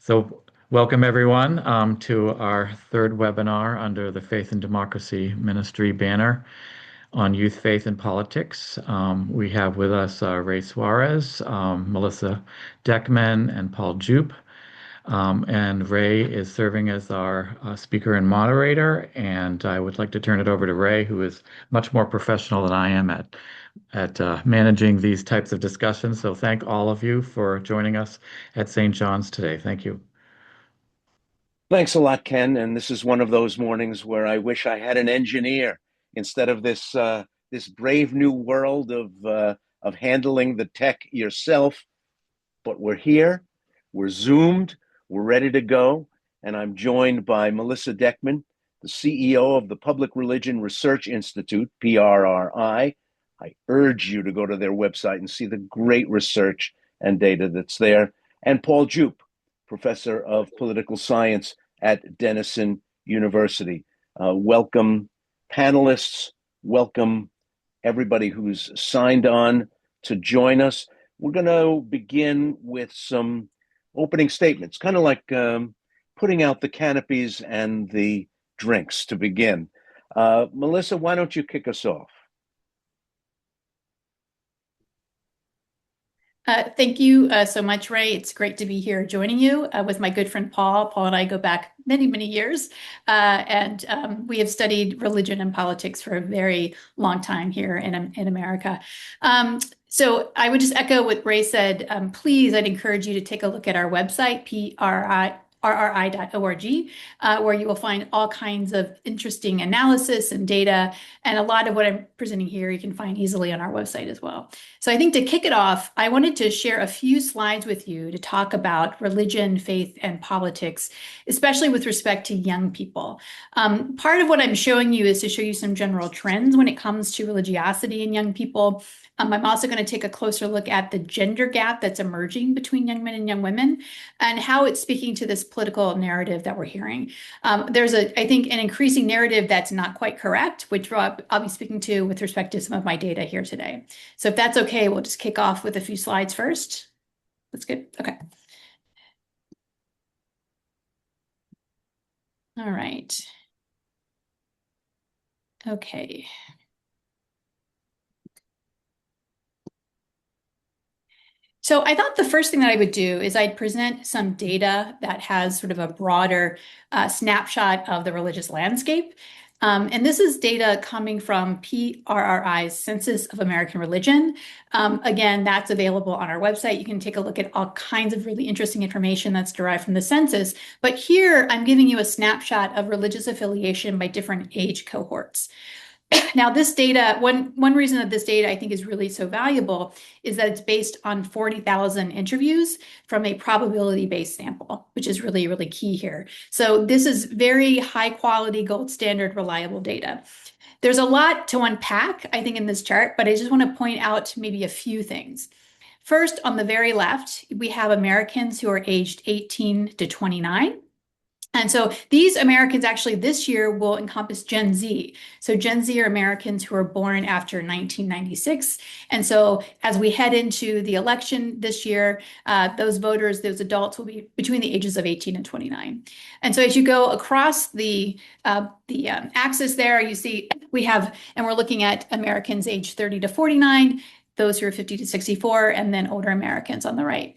So, welcome everyone to our third webinar under the Faith and Democracy Ministry banner on youth, faith, and politics. We have with us Ray Suarez, Melissa Deckman, and Paul Jupe. And Ray is serving as our speaker and moderator. And I would like to turn it over to Ray, who is much more professional than I am at managing these types of discussions. So thank all of you for joining us at St. John's today. Thank you. Thanks a lot, Ken. And this is one of those mornings where I wish I had an engineer instead of this brave new world of handling the tech yourself. But we're here, we're Zoomed, we're ready to go. And I'm joined by Melissa Deckman, the CEO of the Public Religion Research Institute, PRRI. I urge you to go to their website and see the great research and data that's there. And Paul Jupe, professor of political science at Denison University. Welcome, panelists. Welcome, everybody who's signed on to join us. We're going to begin with some opening statements, kind of like putting out the canopies and the drinks to begin. Melissa, why don't you kick us off? Thank you so much, Ray. It's great to be here joining you with my good friend Paul. Paul and I go back many, many years, and we have studied religion and politics for a very long time here in America. So I would just echo what Ray said. Please, I'd encourage you to take a look at our website, rri.org, where you will find all kinds of interesting analysis and data. And a lot of what I'm presenting here, you can find easily on our website as well. So I think to kick it off, I wanted to share a few slides with you to talk about religion, faith, and politics, especially with respect to young people. Part of what I'm showing you is to show you some general trends when it comes to religiosity in young people. I'm also going to take a closer look at the gender gap that's emerging between young men and young women and how it's speaking to this political narrative that we're hearing. There's I think, an increasing narrative that's not quite correct, which I'll be speaking to with respect to some of my data here today. So if that's okay, we'll just kick off with a few slides first. That's good. Okay. All right. Okay. So I thought the first thing that I would do is I'd present some data that has sort of a broader snapshot of the religious landscape. And this is data coming from PRRI's Census of American Religion. Again, that's available on our website. You can take a look at all kinds of really interesting information that's derived from the census. But here I'm giving you a snapshot of religious affiliation by different age cohorts. Now, this data, one reason that this data I think is really so valuable is that it's based on 40,000 interviews from a probability-based sample, which is really, really key here. So this is very high quality, gold standard, reliable data. There's a lot to unpack, I think, in this chart, but I just want to point out maybe a few things. First, on the very left, we have Americans who are aged 18 to 29. And so these Americans actually this year will encompass Gen Z. So Gen Z are Americans who are born after 1996. And so as we head into the election this year, those voters, those adults will be between the ages of 18 and 29. And so as you go across the axis there, you see we have, and we're looking at Americans aged 30 to 49, those who are 50 to 64, and then older Americans on the right.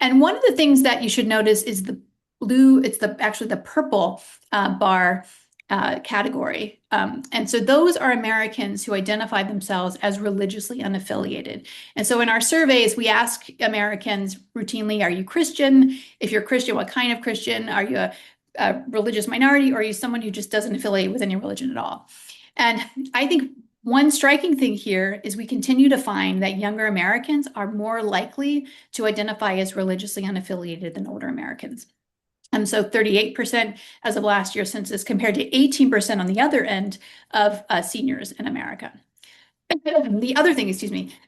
And one of the things that you should notice is the blue, it's actually the purple bar category. And so those are Americans who identify themselves as religiously unaffiliated. And so in our surveys, we ask Americans routinely, are you Christian? If you're Christian, what kind of Christian? Are you a religious minority, or are you someone who just doesn't affiliate with any religion at all? And I think one striking thing here is we continue to find that younger Americans are more likely to identify as religiously unaffiliated than older Americans. And so 38% as of last year's census compared to 18% on the other end of seniors in America. The other thing,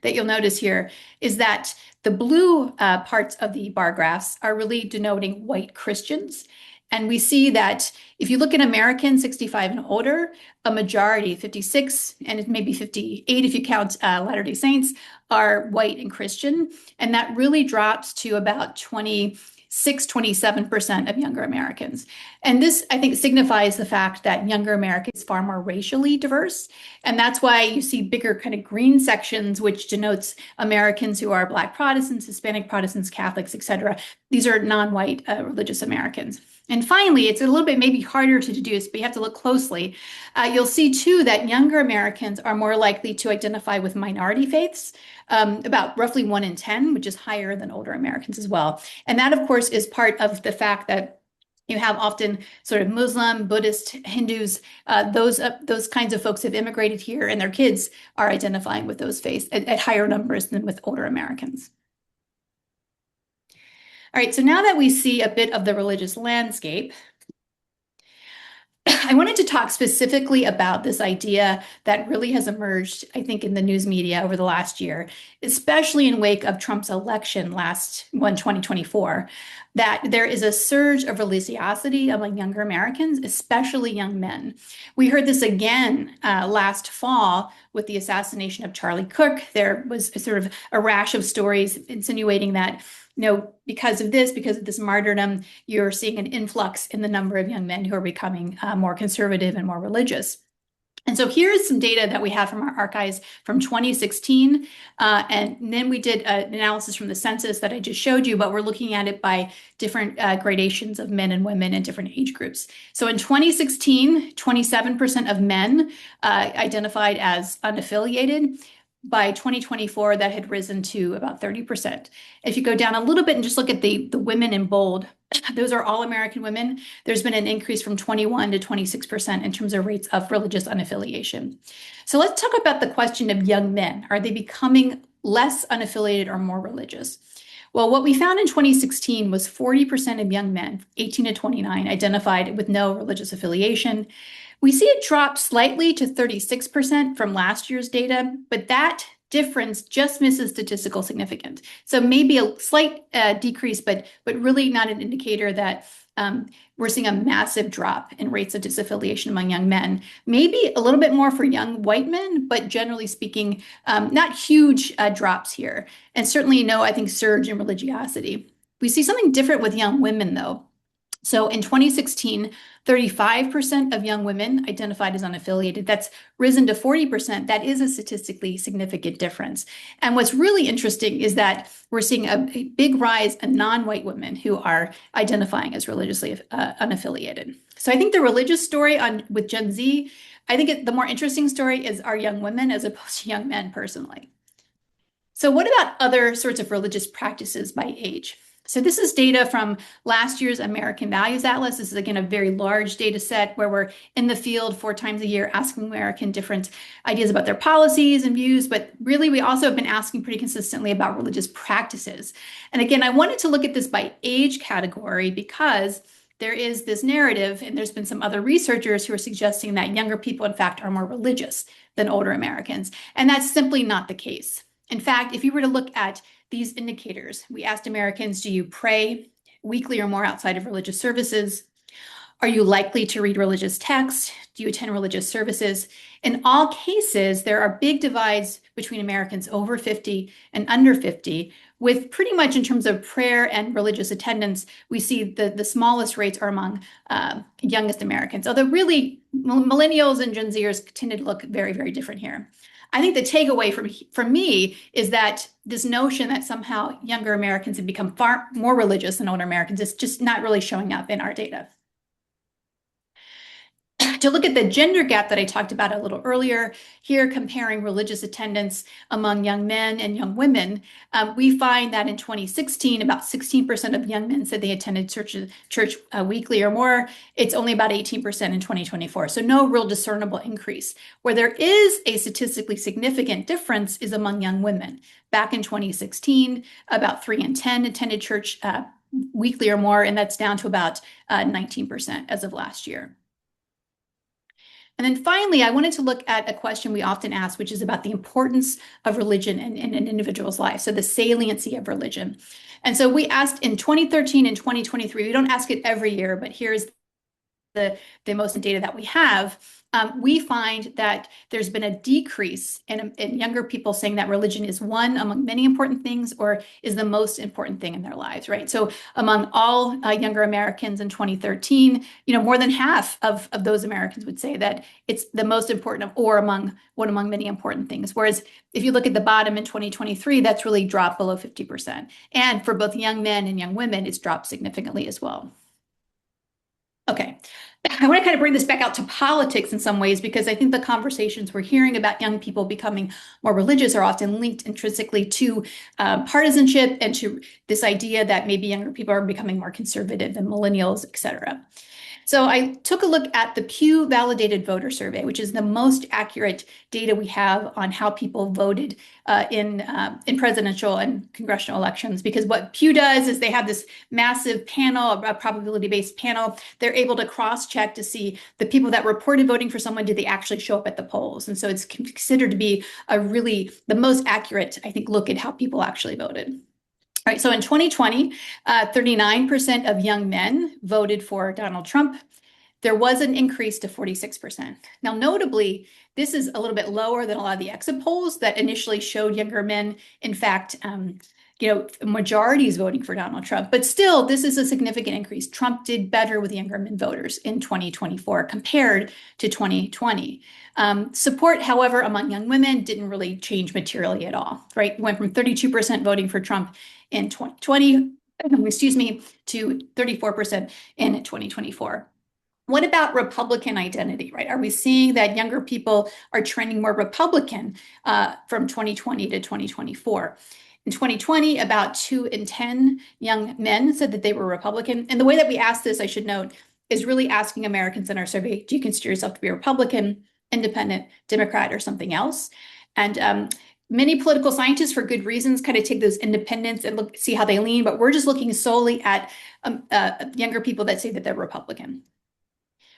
that you'll notice here is that the blue parts of the bar graphs are really denoting white Christians. And we see that if you look at Americans 65 and older, a majority, 56, and it may be 58 if you count Latter-day Saints, are white and Christian. And that really drops to about 20 27% of younger Americans. And this, I think, signifies the fact that younger Americans are far more racially diverse. And that's why you see bigger kind of green sections, which denotes Americans who are Black Protestants, Hispanic Protestants, Catholics, et cetera. These are non-white religious Americans. And finally, it's a little bit maybe harder to deduce, but you have to look closely. You'll see too that younger Americans are more likely to identify with minority faiths, about roughly 1 in 10, which is higher than older Americans as well. And that, of course, is part of the fact that you have often sort of Muslim, Buddhist, Hindus, those kinds of folks have immigrated here, and their kids are identifying with those faiths at higher numbers than with older Americans. All right, so now that we see a bit of the religious landscape, I wanted to talk specifically about this idea that really has emerged, I think, in the news media over the last year, especially in wake of Trump's election 2024, that there is a surge of religiosity among younger Americans, especially young men. We heard this again last fall with the assassination of Charlie Kirk. There was sort of a rash of stories insinuating that because of this martyrdom, you're seeing an influx in the number of young men who are becoming more conservative and more religious. And so here's some data that we have from our archives from 2016. And then we did an analysis from the census that I just showed you, but we're looking at it by different gradations of men and women in different age groups. So in 2016, 27% of men identified as unaffiliated. By 2024, that had risen to about 30%. If you go down a little bit and just look at the women in bold, those are all American women. There's been an increase from 21 to 26% in terms of rates of religious unaffiliation. So let's talk about the question of young men. Are they becoming less unaffiliated or more religious? Well, what we found in 2016 was 40% of young men, 18 to 29, identified with no religious affiliation. We see it drop slightly to 36% from last year's data, but that difference just misses statistical significance. So maybe a slight decrease, but really not an indicator that we're seeing a massive drop in rates of disaffiliation among young men. Maybe a little bit more for young white men, but generally speaking, not huge drops here. And certainly no, I think, surge in religiosity. We see something different with young women, though. So in 2016, 35% of young women identified as unaffiliated. That's risen to 40%. That is a statistically significant difference. And what's really interesting is that we're seeing a big rise in non-white women who are identifying as religiously unaffiliated. So I think the religious story with Gen Z, I think the more interesting story is our young women as opposed to young men personally. So what about other sorts of religious practices by age? So this is data from last year's American Values Atlas. This is, again, a very large data set where we're in the field 4 times a year asking American different ideas about their policies and views. But really, we also have been asking pretty consistently about religious practices. And again, I wanted to look at this by age category because there is this narrative, and there's been some other researchers who are suggesting that younger people, in fact, are more religious than older Americans. And that's simply not the case. In fact, if you were to look at these indicators, we asked Americans, do you pray weekly or more outside of religious services? Are you likely to read religious texts? Do you attend religious services? In all cases, there are big divides between Americans over 50 and under 50, with pretty much in terms of prayer and religious attendance, we see the smallest rates are among youngest Americans, although really millennials and Gen Zers tend to look very, very different here. I think the takeaway from me is that this notion that somehow younger Americans have become far more religious than older Americans is just not really showing up in our data. To look at the gender gap that I talked about a little earlier, here comparing religious attendance among young men and young women, we find that in 2016, about 16% of young men said they attended church weekly or more. It's only about 18% in 2024, so no real discernible increase. Where there is a statistically significant difference is among young women. Back in 2016, about 3 in 10 attended church weekly or more, and that's down to about 19% as of last year. And then finally, I wanted to look at a question we often ask, which is about the importance of religion in an individual's life, so the saliency of religion. And so we asked in 2013 and 2023, we don't ask it every year, but here's the most data that we have, we find that there's been a decrease in younger people saying that religion is one among many important things or is the most important thing in their lives, right? So among all younger Americans in 2013, more than half of those Americans would say that it's the most important or one among many important things. Whereas if you look at the bottom in 2023, that's really dropped below 50%. And for both young men and young women, it's dropped significantly as well. Okay, I want to kind of bring this back out to politics in some ways, because I think the conversations we're hearing about young people becoming more religious are often linked intrinsically to partisanship and to this idea that maybe younger people are becoming more conservative than millennials, et cetera. So I took a look at the Pew Validated Voter Survey, which is the most accurate data we have on how people voted in presidential and congressional elections. Because what Pew does is they have this massive panel, a probability-based panel. They're able to cross-check to see the people that reported voting for someone, did they actually show up at the polls? And so it's considered to be the most accurate, I think, look at how people actually voted. All right, so in 2020, 39% of young men voted for Donald Trump. There was an increase to 46%. Now, notably, this is a little bit lower than a lot of the exit polls that initially showed younger men, in fact, majorities voting for Donald Trump. But still, this is a significant increase. Trump did better with younger men voters in 2024 compared to 2020. Support, however, among young women didn't really change materially at all, right? It went from 32% voting for Trump in 2020, to 34% in 2024. What about Republican identity, right? Are we seeing that younger people are trending more Republican from 2020 to 2024? In 2020, about 2 in 10 young men said that they were Republican. And the way that we asked this, I should note, is really asking Americans in our survey, do you consider yourself to be a Republican, independent, Democrat, or something else? And many political scientists, for good reasons, kind of take those independents and see how they lean, but we're just looking solely at younger people that say that they're Republican.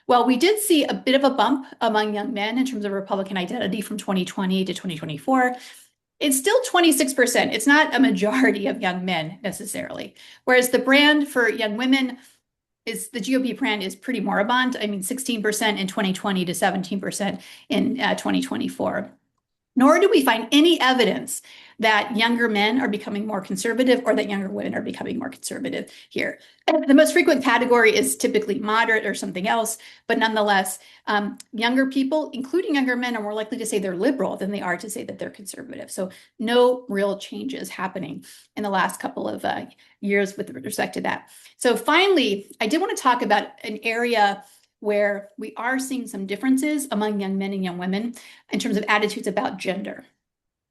Well, we did see a bit of a bump among young men in terms of Republican identity from 2020 to 2024. It's still 26%. It's not a majority of young men necessarily. Whereas the brand for young women the GOP brand is pretty moribund. I mean, 16% in 2020 to 17% in 2024. Nor do we find any evidence that younger men are becoming more conservative or that younger women are becoming more conservative here. The most frequent category is typically moderate or something else, but nonetheless, younger people, including younger men, are more likely to say they're liberal than they are to say that they're conservative. So no real changes happening in the last couple of years with respect to that. So finally, I did want to talk about an area where we are seeing some differences among young men and young women in terms of attitudes about gender.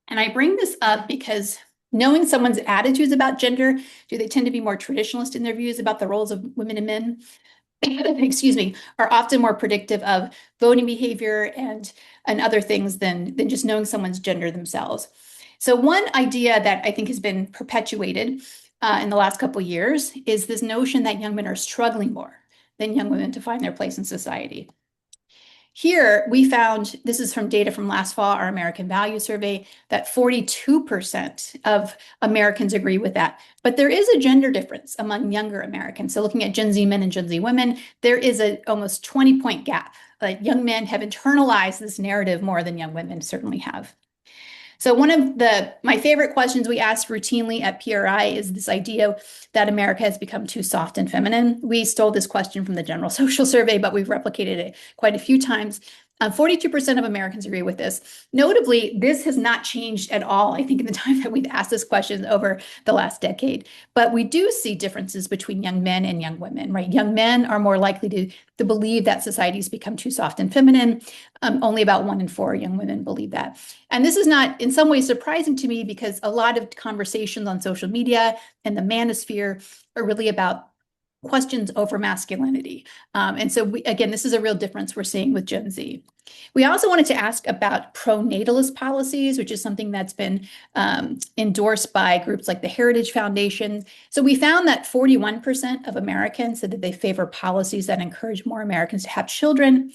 And I bring this up because knowing someone's attitudes about gender, do they tend to be more traditionalist in their views about the roles of women and men? Are often more predictive of voting behavior and other things than just knowing someone's gender themselves. So one idea that I think has been perpetuated in the last couple of years is this notion that young men are struggling more than young women to find their place in society. Here, we found, this is from data from last fall, our American Value Survey, that 42% of Americans agree with that. But there is a gender difference among younger Americans. So looking at Gen Z men and Gen Z women, there is an almost 20-point gap. Young men have internalized this narrative more than young women certainly have. So one of my favorite questions we ask routinely at PRI is this idea that America has become too soft and feminine. We stole this question from the General Social Survey, but we've replicated it quite a few times. 42% of Americans agree with this. Notably, this has not changed at all, I think, in the time that we've asked this question over the last decade. But we do see differences between young men and young women, right? Young men are more likely to believe that society's become too soft and feminine. Only about 1 in 4 young women believe that. And this is not, in some ways, surprising to me because a lot of conversations on social media and the manosphere are really about questions over masculinity. And so, again, this is a real difference we're seeing with Gen Z. We also wanted to ask about pro-natalist policies, which is something that's been endorsed by groups like the Heritage Foundation. So we found that 41% of Americans said that they favor policies that encourage more Americans to have children.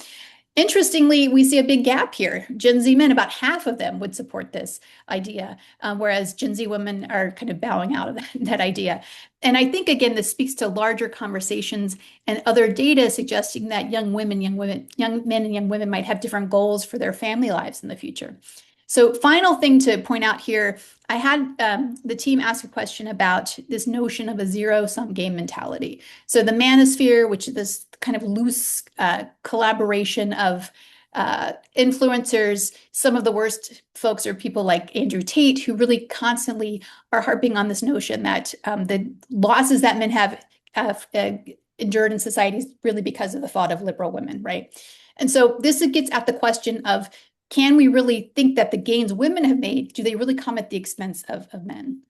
Interestingly, we see a big gap here. Gen Z men, about half of them would support this idea, whereas Gen Z women are kind of bowing out of that idea. And I think, again, this speaks to larger conversations and other data suggesting that young men and young women might have different goals for their family lives in the future. So, final thing to point out here, I had the team ask a question about this notion of a zero-sum game mentality. So the manosphere, which is this kind of loose collaboration of influencers, some of the worst folks are people like Andrew Tate, who really constantly are harping on this notion that the losses that men have endured in society is really because of the thought of liberal women, right? And so this gets at the question of, can we really think that the gains women have made, do they really come at the expense of men?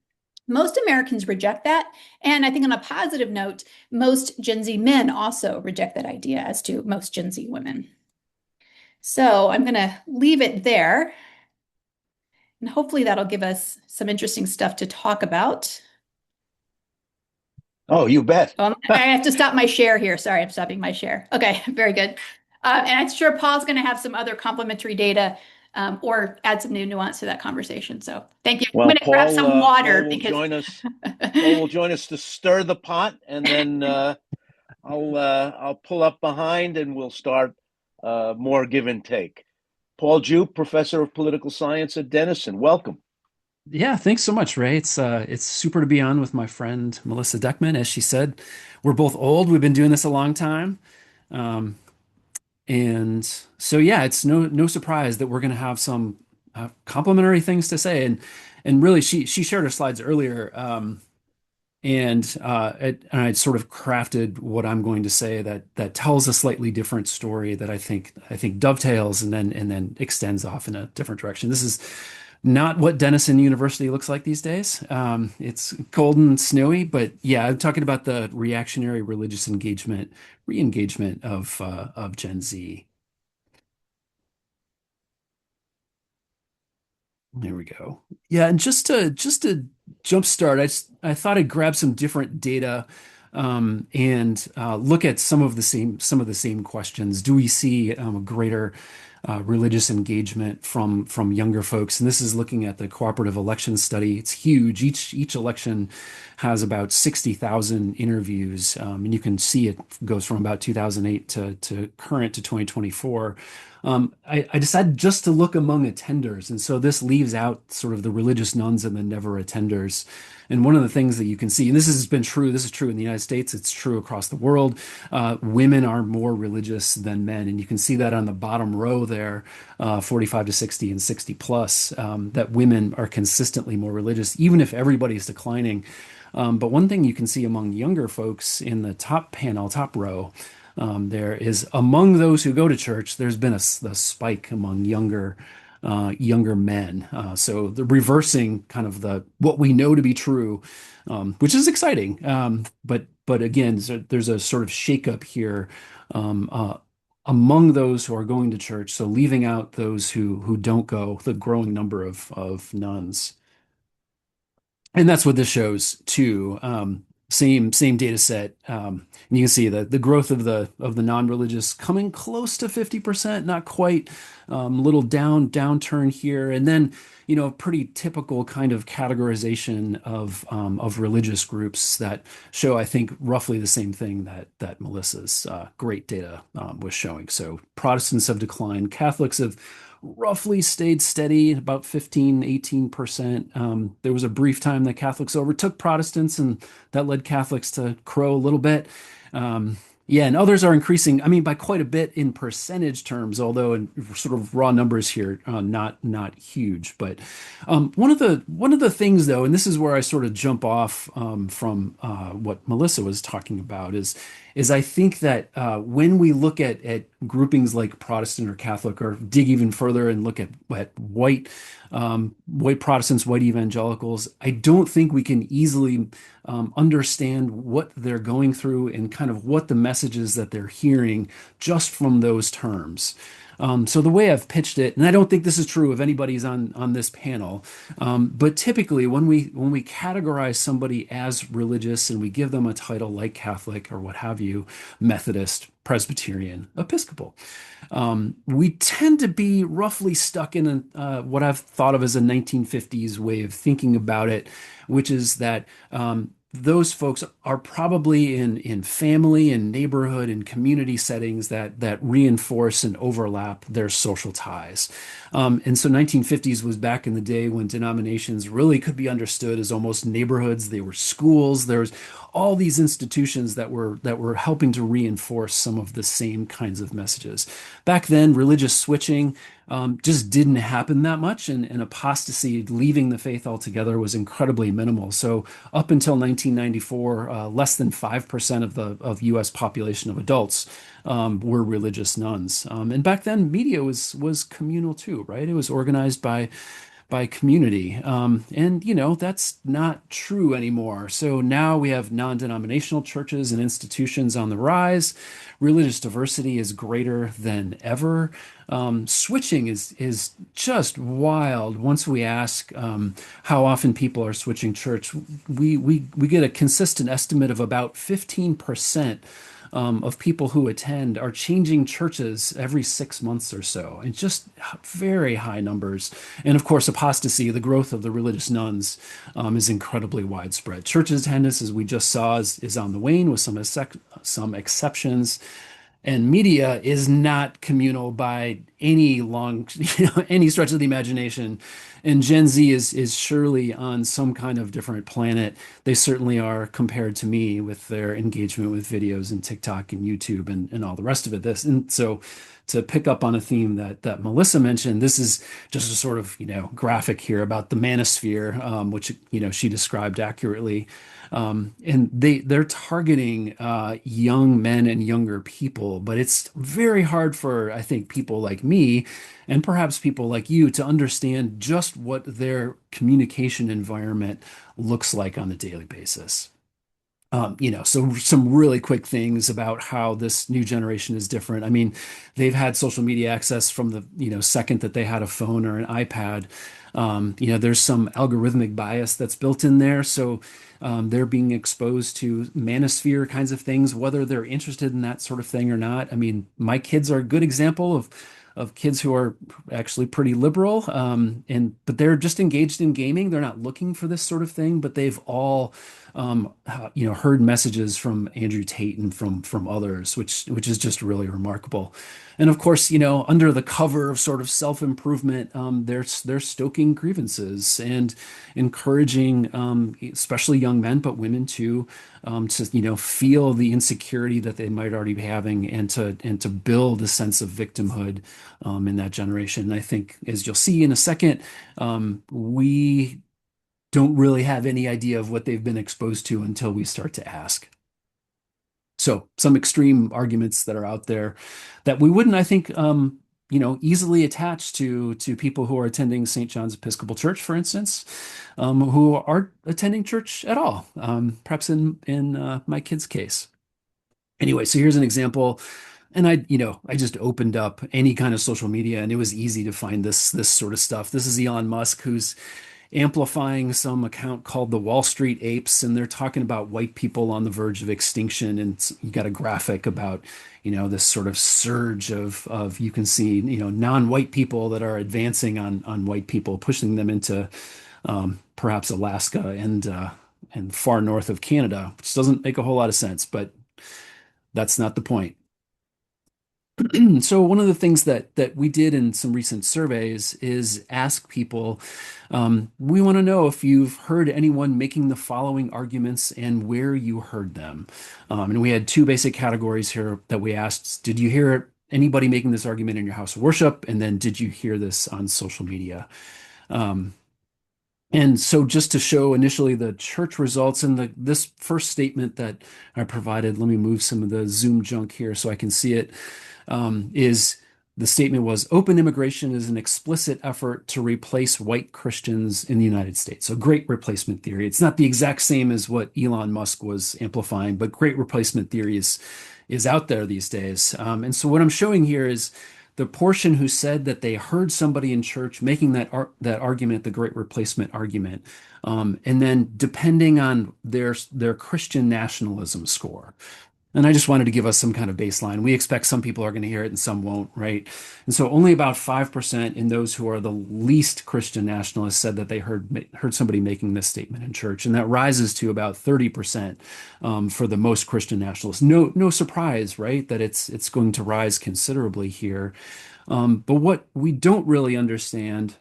Most Americans reject that. And I think on a positive note, most Gen Z men also reject that idea, as do most Gen Z women. So I'm going to leave it there. And hopefully that'll give us some interesting stuff to talk about. Oh, you bet. I have to stop my share here. Sorry, I'm stopping my share. Okay, very good. And I'm sure Paul's going to have some other complementary data or add some new nuance to that conversation. So thank you. Well, I'm going to grab some water Paul will because join us. Paul will join us to stir the pot, and then I'll pull up behind, and we'll start more give and take. Paul Jupe, professor of political science at Denison. Welcome. Yeah, thanks so much, Ray. It's super to be on with my friend Melissa Deckman. As she said, we're both old. We've been doing this a long time. And so yeah, it's no surprise that we're going to have some complementary things to say. And really, she shared her slides earlier, and I'd sort of crafted what I'm going to say that tells a slightly different story that I think dovetails and then extends off in a different direction. This is not what Denison University looks like these days. It's cold and snowy, but yeah, I'm talking about the reactionary religious re-engagement of Gen Z. There we go. Yeah, and just to jumpstart, I thought I'd grab some different data and look at some of the same questions. Do we see a greater religious engagement from younger folks? And this is looking at the cooperative election study. It's huge. Each election has about 60,000 interviews, and you can see it goes from about 2008 to current to 2024. I decided just to look among attenders, and so this leaves out sort of the religious nones and the never attenders. And one of the things that you can see, and this is true in the United States, it's true across the world, women are more religious than men. And you can see that on the bottom row there, 45 to 60 and 60 plus, that women are consistently more religious, even if everybody's declining. But one thing you can see among younger folks in the top panel, top row, there is among those who go to church, there's been a spike among younger men. So the reversing kind of what we know to be true, which is exciting. But again, there's a sort of shakeup here among those who are going to church. So leaving out those who don't go, the growing number of nuns. And that's what this shows too. Same data set. And you can see the growth of the non-religious coming close to 50%, not quite. Little downturn here, and then pretty typical kind of categorization of religious groups that show, I think, roughly the same thing that Melissa's great data was showing. So Protestants have declined, Catholics have roughly stayed steady, about 15-18%. There was a brief time that Catholics overtook Protestants, and that led Catholics to crow a little bit. Yeah, and others are increasing, I mean, by quite a bit in percentage terms, although in sort of raw numbers here, not huge. But one of the things, though, and this is where I sort of jump off from what Melissa was talking about, is I think that when we look at groupings like Protestant or Catholic, or dig even further and look at white Protestants, white evangelicals, I don't think we can easily understand what they're going through and kind of what the messages that they're hearing just from those terms. So the way I've pitched it, and I don't think this is true if anybody's on this panel, but typically when we categorize somebody as religious and we give them a title like Catholic or what have you, Methodist, Presbyterian, Episcopal, we tend to be roughly stuck in what I've thought of as a 1950s way of thinking about it, which is that those folks are probably in family and neighborhood and community settings that reinforce and overlap their social ties. And so 1950s was back in the day when denominations really could be understood as almost neighborhoods. They were schools. There's all these institutions that were helping to reinforce some of the same kinds of messages. Back then, religious switching just didn't happen that much, and apostasy, leaving the faith altogether, was incredibly minimal. So up until 1994, less than 5% of U.S. population of adults were religious nuns. And back then, media was communal too, right? It was organized by community. And, that's not true anymore. So now we have non-denominational churches and institutions on the rise. Religious diversity is greater than ever. Switching is just wild. Once we ask how often people are switching church, we get a consistent estimate of about 15% of people who attend are changing churches every 6 months or so, and just very high numbers. And of course, apostasy, the growth of the religious nuns, is incredibly widespread. Church attendance, as we just saw, is on the wane with some exceptions. And media is not communal by any any stretch of the imagination. And Gen Z is surely on some kind of different planet. They certainly are compared to me with their engagement with videos and TikTok and YouTube and all the rest of it. And so to pick up on a theme that Melissa mentioned, this is just a sort of, graphic here about the manosphere, which, she described accurately. And they're targeting young men and younger people, but it's very hard for, I think, people like me and perhaps people like you to understand just what their communication environment looks like on a daily basis. So some really quick things about how this new generation is different. I mean, they've had social media access from the, second that they had a phone or an iPad. There's some algorithmic bias that's built in there. So they're being exposed to manosphere kinds of things, whether they're interested in that sort of thing or not. I mean, my kids are a good example of kids who are actually pretty liberal, but they're just engaged in gaming. They're not looking for this sort of thing, but they've all heard messages from Andrew Tate and from others, which is just really remarkable. And of course, under the cover of sort of self-improvement, they're stoking grievances and encouraging, especially young men, but women too, to feel the insecurity that they might already be having, and to build a sense of victimhood in that generation. And I think, as you'll see in a second, we don't really have any idea of what they've been exposed to until we start to ask. So some extreme arguments that are out there that we wouldn't, I think, easily attach to people who are attending St. John's Episcopal Church, for instance, who aren't attending church at all, perhaps in my kid's case. Anyway, so here's an example. And I just opened up any kind of social media, and it was easy to find this sort of stuff. This is Elon Musk, who's amplifying some account called the Wall Street Apes, and they're talking about white people on the verge of extinction. And you got a graphic about, this sort of surge of you can see, non-white people that are advancing on white people, pushing them into perhaps Alaska and far north of Canada, which doesn't make a whole lot of sense, but that's not the point. So one of the things that we did in some recent surveys is ask people, we want to know if you've heard anyone making the following arguments and where you heard them. And we had two basic categories here that we asked. Did you hear anybody making this argument in your house of worship? And then did you hear this on social media? And so just to show initially the church results, and this first statement that I provided, let me move some of the Zoom junk here so I can see it. The statement was, open immigration is an explicit effort to replace white Christians in the United States. So great replacement theory. It's not the exact same as what Elon Musk was amplifying, but great replacement theory is out there these days. And so what I'm showing here is the portion who said that they heard somebody in church making that argument, the Great Replacement argument, and then depending on their Christian nationalism score. And I just wanted to give us some kind of baseline. We expect some people are going to hear it and some won't, right? And so only about 5% in those who are the least Christian nationalists said that they heard somebody making this statement in church. And that rises to about 30% for the most Christian nationalists. No surprise, right? That it's going to rise considerably here. But what we don't really understand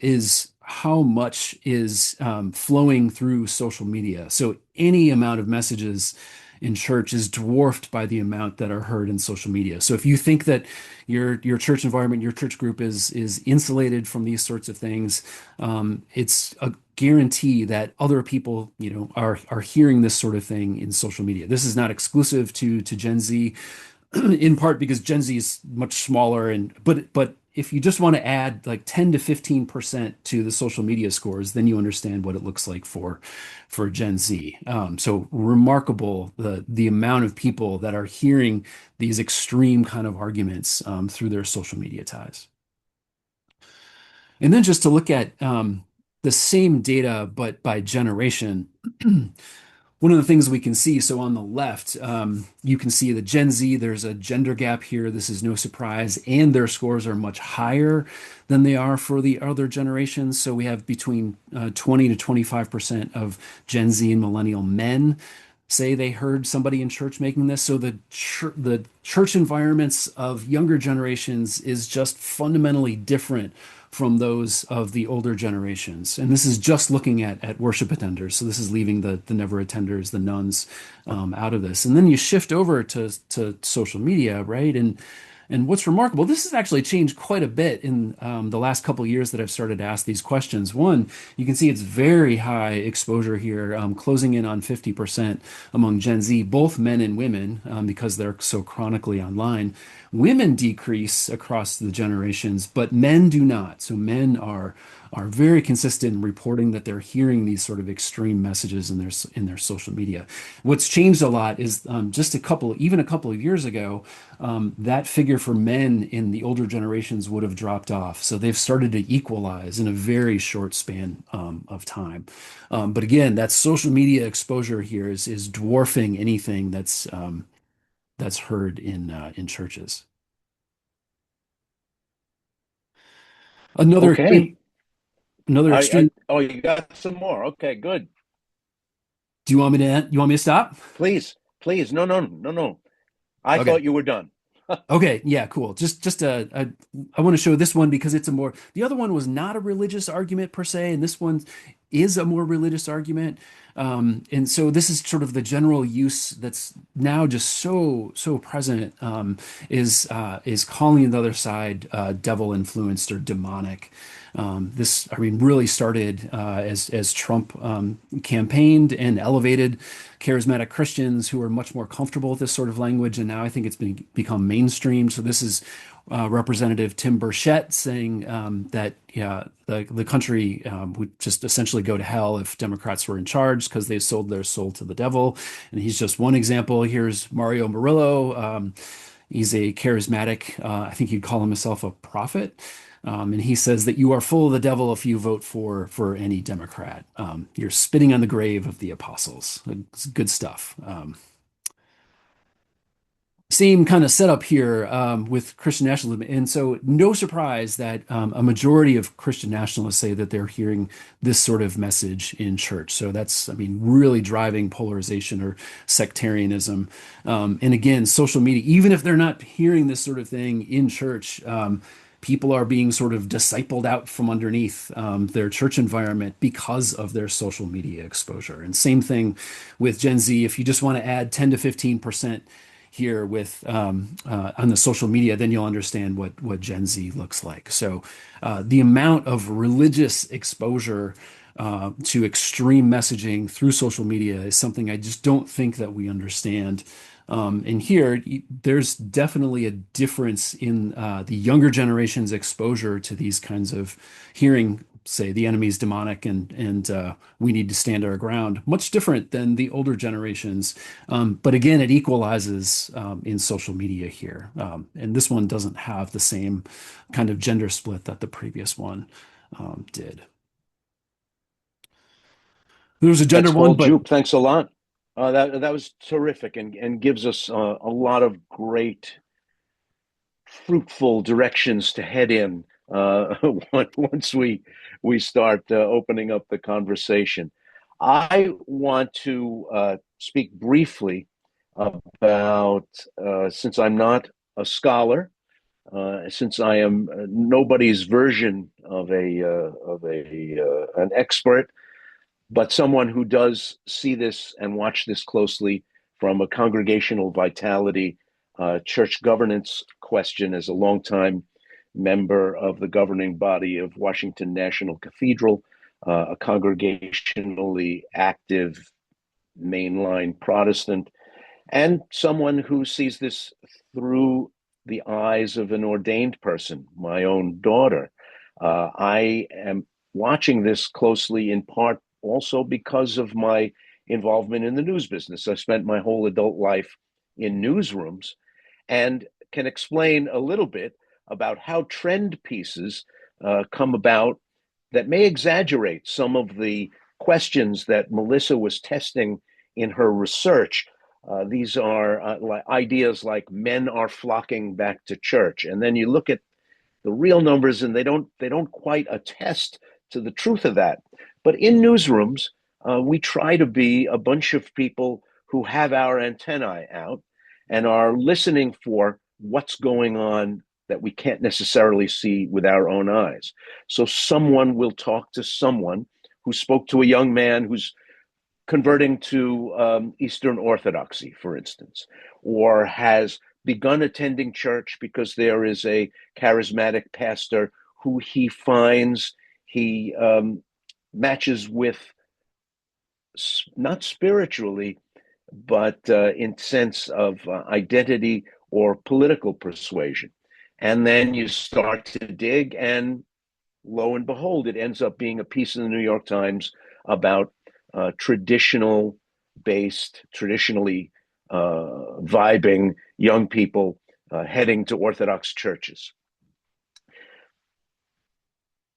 is how much is flowing through social media. So any amount of messages in church is dwarfed by the amount that are heard in social media. So if you think that your church environment, your church group is insulated from these sorts of things, it's a guarantee that other people, are hearing this sort of thing in social media. This is not exclusive to Gen Z, in part because Gen Z is much smaller, but if you just want to add like 10 to 15% to the social media scores, then you understand what it looks like for Gen Z. So remarkable the amount of people that are hearing these extreme kind of arguments through their social media ties. And then just to look at the same data, but by generation. One of the things we can see, so on the left, you can see the Gen Z, there's a gender gap here. This is no surprise. And their scores are much higher than they are for the other generations. So we have between 20 to 25% of Gen Z and millennial men say they heard somebody in church making this. So the church environments of younger generations is just fundamentally different from those of the older generations. And this is just looking at worship attenders. So this is leaving the never attenders, the nuns, out of this. And then you shift over to social media, right? And what's remarkable, this has actually changed quite a bit in the last couple of years that I've started to ask these questions. One, you can see it's very high exposure here, closing in on 50% among Gen Z, both men and women, because they're so chronically online. Women decrease across the generations, but men do not. So men are very consistent in reporting that they're hearing these sort of extreme messages in their social media. What's changed a lot is just even a couple of years ago, that figure for men in the older generations would have dropped off. So they've started to equalize in a very short span of time. But again, that social media exposure here is dwarfing anything that's heard in churches. Another Okay. extreme. Oh, you got some more. Okay, good. Do you want me to stop? Please. No. I Okay. thought you were done. Okay, yeah, cool. I want to show this one because the other one was not a religious argument per se, and this one is a more religious argument. And so this is sort of the general use that's now just so present, is calling the other side devil influenced or demonic. This, really started as Trump campaigned and elevated charismatic Christians who are much more comfortable with this sort of language, and now I think it's become mainstream. So this is Representative Tim Burchett saying that the country would just essentially go to hell if Democrats were in charge because they sold their soul to the devil. And he's just one example. Here's Mario Murillo. He's a charismatic, I think you'd call himself a prophet. And he says that you are full of the devil if you vote for any Democrat. You're spitting on the grave of the apostles. It's good stuff. Same kind of setup here with Christian nationalism. And so no surprise that a majority of Christian nationalists say that they're hearing this sort of message in church. So that's, really driving polarization or sectarianism. And again, social media, even if they're not hearing this sort of thing in church, people are being sort of discipled out from underneath their church environment because of their social media exposure. And same thing with Gen Z. If you just want to add 10 to 15% here with on the social media, then you'll understand what Gen Z looks like. So the amount of religious exposure to extreme messaging through social media is something I just don't think that we understand. And here, there's definitely a difference in the younger generation's exposure to these kinds of hearing say the enemy's demonic and we need to stand our ground. Much different than the older generations. But again, it equalizes in social media here. And this one doesn't have the same kind of gender split that the previous one did. There was a gender That's one, called but Jupe. Thanks a lot. That was terrific and gives us a lot of great, fruitful directions to head in once we start opening up the conversation. I want to speak briefly about, since I'm not a scholar, since I am nobody's version of an expert, but someone who does see this and watch this closely from a congregational vitality, church governance question as a longtime member of the governing body of Washington National Cathedral, a congregationally active mainline Protestant, and someone who sees this through the eyes of an ordained person, my own daughter. I am watching this closely in part also because of my involvement in the news business. I spent my whole adult life in newsrooms and can explain a little bit about how trend pieces come about that may exaggerate some of the questions that Melissa was testing in her research. These are ideas like men are flocking back to church, and then you look at the real numbers and they don't quite attest to the truth of that. But in newsrooms, we try to be a bunch of people who have our antennae out and are listening for what's going on that we can't necessarily see with our own eyes. So someone will talk to someone who spoke to a young man who's converting to Eastern Orthodoxy, for instance, or has begun attending church because there is a charismatic pastor who he finds he matches with, not spiritually, but in sense of identity or political persuasion. And then you start to dig, and lo and behold, it ends up being a piece in the New York Times about traditionally vibing young people heading to Orthodox churches.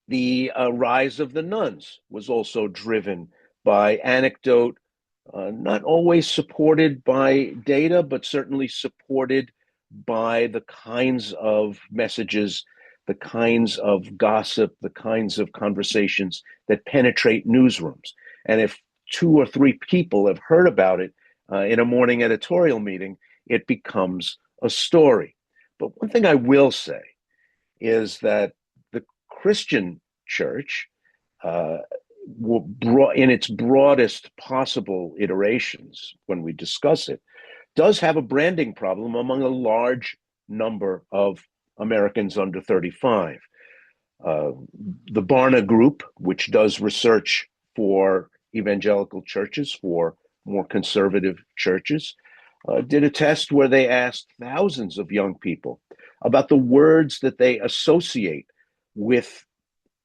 The rise of the nuns was also driven by anecdote, not always supported by data, but certainly supported by the kinds of messages, the kinds of gossip, the kinds of conversations that penetrate newsrooms. And if 2 or 3 people have heard about it in a morning editorial meeting, it becomes a story. But one thing I will say is that the Christian church, in its broadest possible iterations, when we discuss it, does have a branding problem among a large number of Americans under 35. The Barna Group, which does research for evangelical churches, for more conservative churches, did a test where they asked thousands of young people about the words that they associate with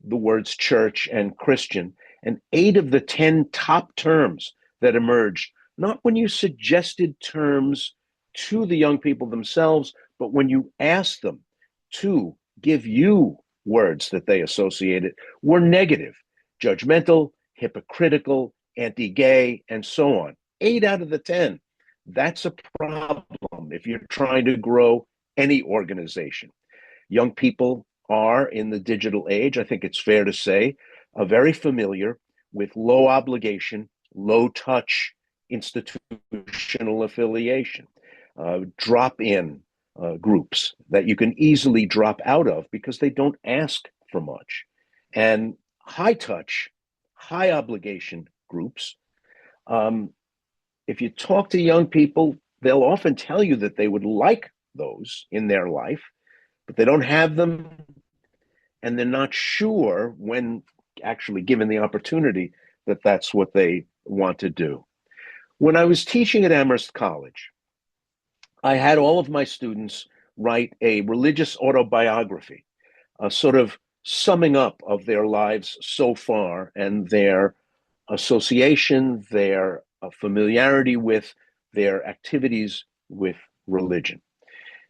the words church and Christian. And 8 of the 10 top terms that emerged, not when you suggested terms to the young people themselves, but when you asked them to give you words that they associated, were negative, judgmental, hypocritical, anti-gay, and so on. 8 out of the 10. That's a problem if you're trying to grow any organization. Young people are, in the digital age, I think it's fair to say, very familiar with low obligation, low touch institutional affiliation, drop-in groups that you can easily drop out of because they don't ask for much, and high touch, high obligation groups. If you talk to young people, they'll often tell you that they would like those in their life, but they don't have them, and they're not sure, when actually given the opportunity, that that's what they want to do. When I was teaching at Amherst College, I had all of my students write a religious autobiography, a sort of summing up of their lives so far and their association, their familiarity with, their activities with religion.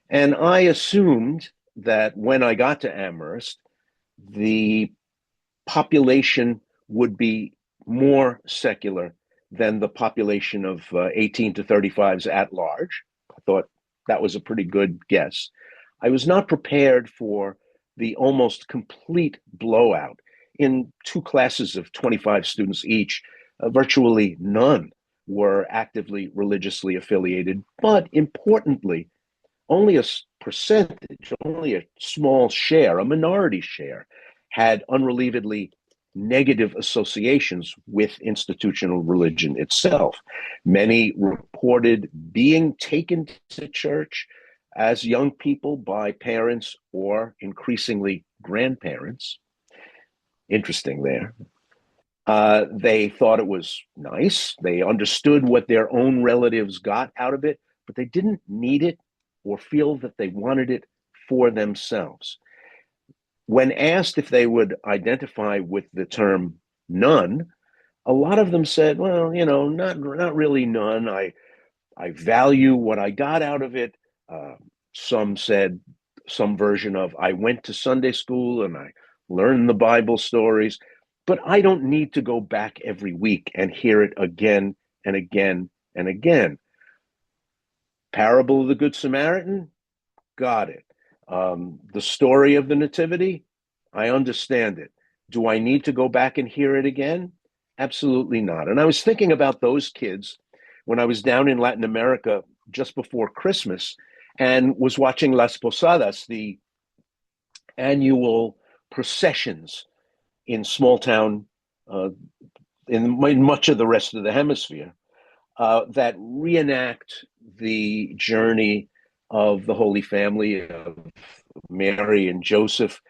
And I assumed that when I got to Amherst, the population would be more secular than the population of 18 to 35s at large. I thought that was a pretty good guess. I was not prepared for the almost complete blowout. In two classes of 25 students each, virtually none were actively religiously affiliated, but importantly, only a percentage, only a small share, a minority share, had unrelievedly negative associations with institutional religion itself. Many reported being taken to church as young people by parents or increasingly grandparents. Interesting there. They thought it was nice. They understood what their own relatives got out of it, but they didn't need it or feel that they wanted it for themselves. When asked if they would identify with the term none, a lot of them said, well, not really none. I value what I got out of it. Some said some version of, I went to Sunday school and I learned the Bible stories, but I don't need to go back every week and hear it again and again and again. Parable of the Good Samaritan, got it. The story of the Nativity, I understand it. Do I need to go back and hear it again? Absolutely not. And I was thinking about those kids when I was down in Latin America just before Christmas and was watching Las Posadas, the annual processions in small town, in much of the rest of the hemisphere, that reenact the journey of the Holy Family, of Mary and Joseph,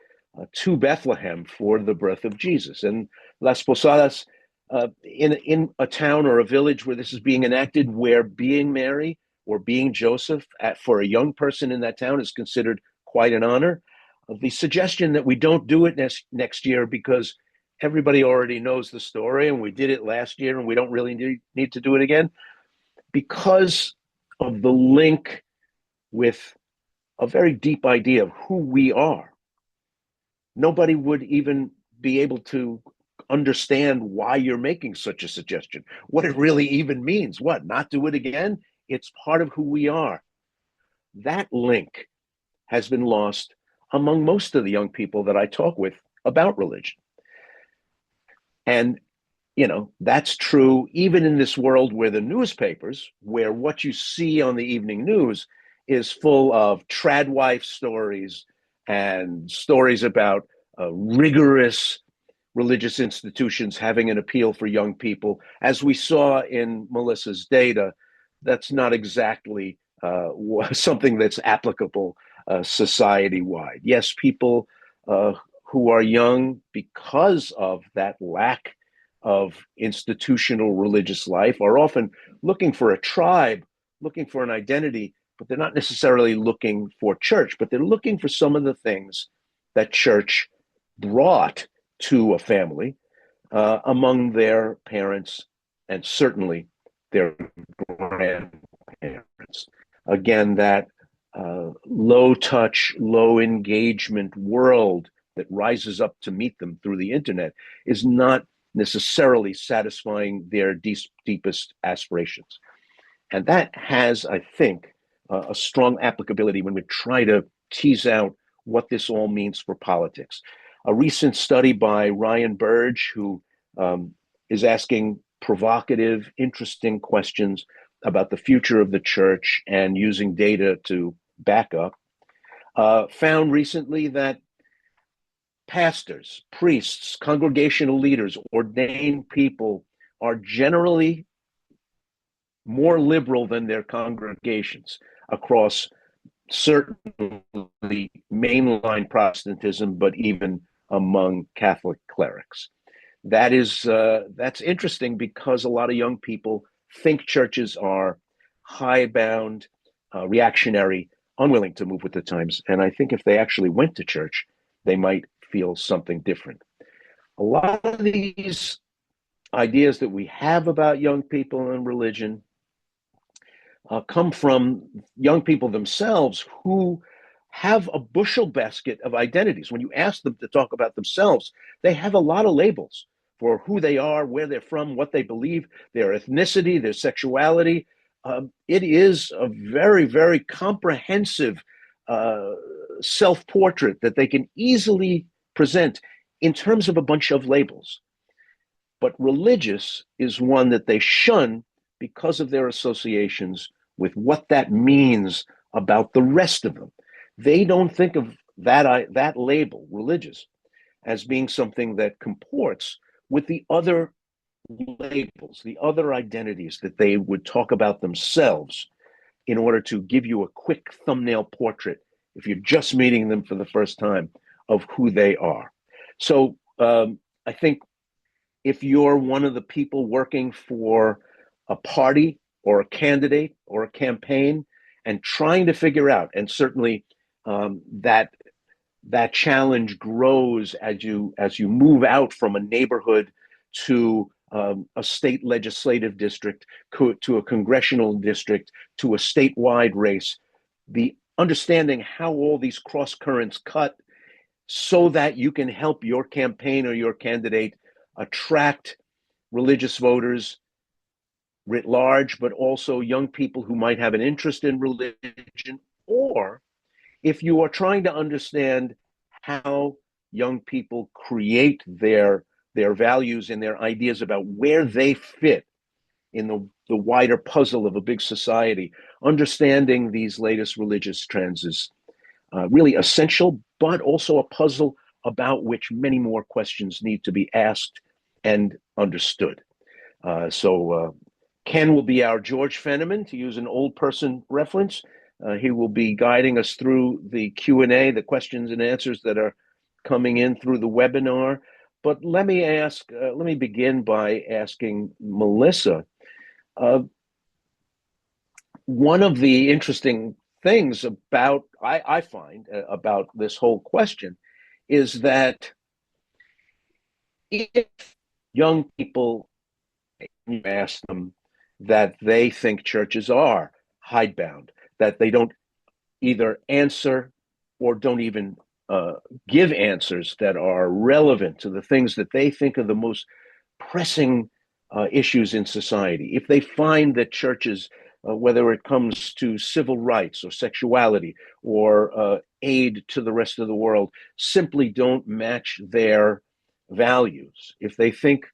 to Bethlehem for the birth of Jesus. And Las Posadas, in a town or a village where this is being enacted, where being Mary or being Joseph for a young person in that town is considered quite an honor. The suggestion that we don't do it next year because everybody already knows the story and we did it last year and we don't really need to do it again, because of the link with a very deep idea of who we are. Nobody would even be able to understand why you're making such a suggestion, what it really even means. What, not do it again? It's part of who we are. That link has been lost among most of the young people that I talk with about religion. And that's true even in this world where the newspapers, where what you see on the evening news is full of tradwife stories and stories about rigorous religious institutions having an appeal for young people. As we saw in Melissa's data, that's not exactly something that's applicable society-wide. Yes, people who are young because of that lack of institutional religious life are often looking for a tribe, looking for an identity, but they're not necessarily looking for church, but they're looking for some of the things that church brought to a family among their parents and certainly their grandparents. Again, that low touch, low engagement world that rises up to meet them through the internet is not necessarily satisfying their deepest aspirations. And that has, I think, a strong applicability when we try to tease out what this all means for politics. A recent study by Ryan Burge, who is asking provocative, interesting questions about the future of the church and using data to back up, found recently that pastors, priests, congregational leaders, ordained people are generally more liberal than their congregations across certainly mainline Protestantism, but even among Catholic clerics. That's interesting because a lot of young people think churches are high-bound, reactionary, unwilling to move with the times. And I think if they actually went to church, they might feel something different. A lot of these ideas that we have about young people and religion come from young people themselves who have a bushel basket of identities. When you ask them to talk about themselves, they have a lot of labels for who they are, where they're from, what they believe, their ethnicity, their sexuality. It is a very, very comprehensive self-portrait that they can easily present in terms of a bunch of labels. But religious is one that they shun because of their associations with what that means about the rest of them. They don't think of that label, religious, as being something that comports with the other labels, the other identities that they would talk about themselves in order to give you a quick thumbnail portrait, if you're just meeting them for the first time, of who they are. So I think if you're one of the people working for a party or a candidate or a campaign and trying to figure out, and certainly that challenge grows as you move out from a neighborhood to a state legislative district, to a congressional district, to a statewide race, the understanding how all these cross currents cut so that you can help your campaign or your candidate attract religious voters writ large, but also young people who might have an interest in religion, or if you are trying to understand how young people create their values and their ideas about where they fit in the wider puzzle of a big society, understanding these latest religious trends is really essential, but also a puzzle about which many more questions need to be asked and understood. So Ken will be our George Fenneman, to use an old person reference. He will be guiding us through the Q&A, the questions and answers that are coming in through the webinar. But let me begin by asking Melissa. One of the interesting things about, I find, about this whole question is that if young people, you ask them that they think churches are hidebound, that they don't either answer or don't even give answers that are relevant to the things that they think are the most pressing issues in society. If they find that churches, whether it comes to civil rights or sexuality or aid to the rest of the world, simply don't match their values, if they think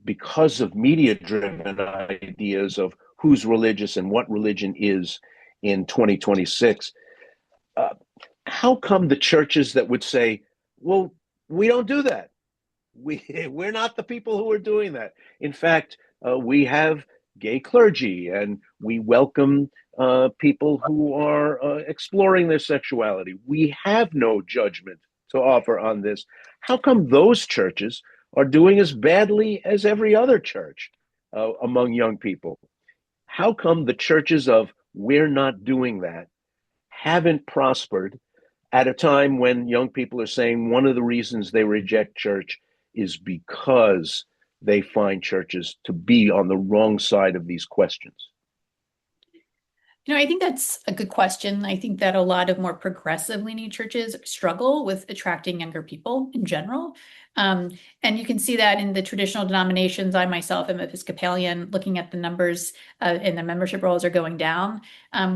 because of media-driven ideas of who's religious and what religion is in 2026, how come the churches that would say, well, we don't do that, we're not the people who are doing that. In fact, we have gay clergy and we welcome people who are exploring their sexuality. We have no judgment to offer on this. How come those churches are doing as badly as every other church among young people? How come the churches of we're not doing that haven't prospered at a time when young people are saying one of the reasons they reject church is because they find churches to be on the wrong side of these questions? I think that's a good question. I think that a lot of more progressive leaning churches struggle with attracting younger people in general. And you can see that in the traditional denominations. I myself am Episcopalian. Looking at the numbers in the membership rolls are going down.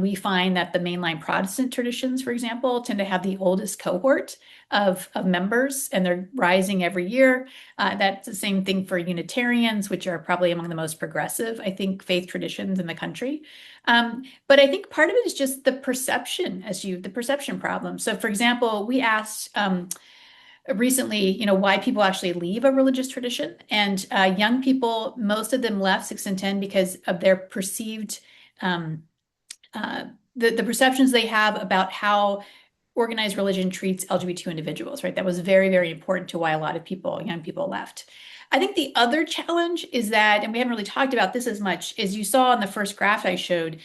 We find that the mainline Protestant traditions, for example, tend to have the oldest cohort of members, and they're rising every year. That's the same thing for Unitarians, which are probably among the most progressive, I think, faith traditions in the country. But I think part of it is just the perception, the perception problem. So, for example, we asked recently, why people actually leave a religious tradition, and young people, most of them left 6 and 10 because of their perceived the perceptions they have about how organized religion treats LGBTQ individuals, right? That was very, very important to why a lot of people, young people, left. I think the other challenge is that, and we haven't really talked about this as much, is you saw in the first graph I showed,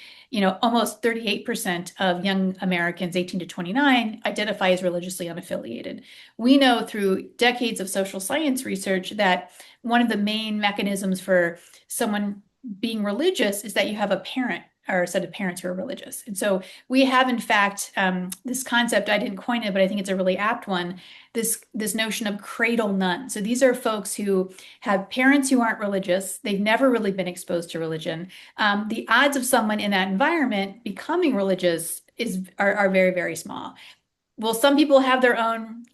almost 38% of young Americans 18 to 29 identify as religiously unaffiliated. We know through decades of social science research that one of the main mechanisms for someone being religious is that you have a parent or a set of parents who are religious. And so we have, in fact, this concept, I didn't coin it, but I think it's a really apt one, this notion of cradle nun. So these are folks who have parents who aren't religious. They've never really been exposed to religion. The odds of someone in that environment becoming religious are very, very small. Will some people have their own,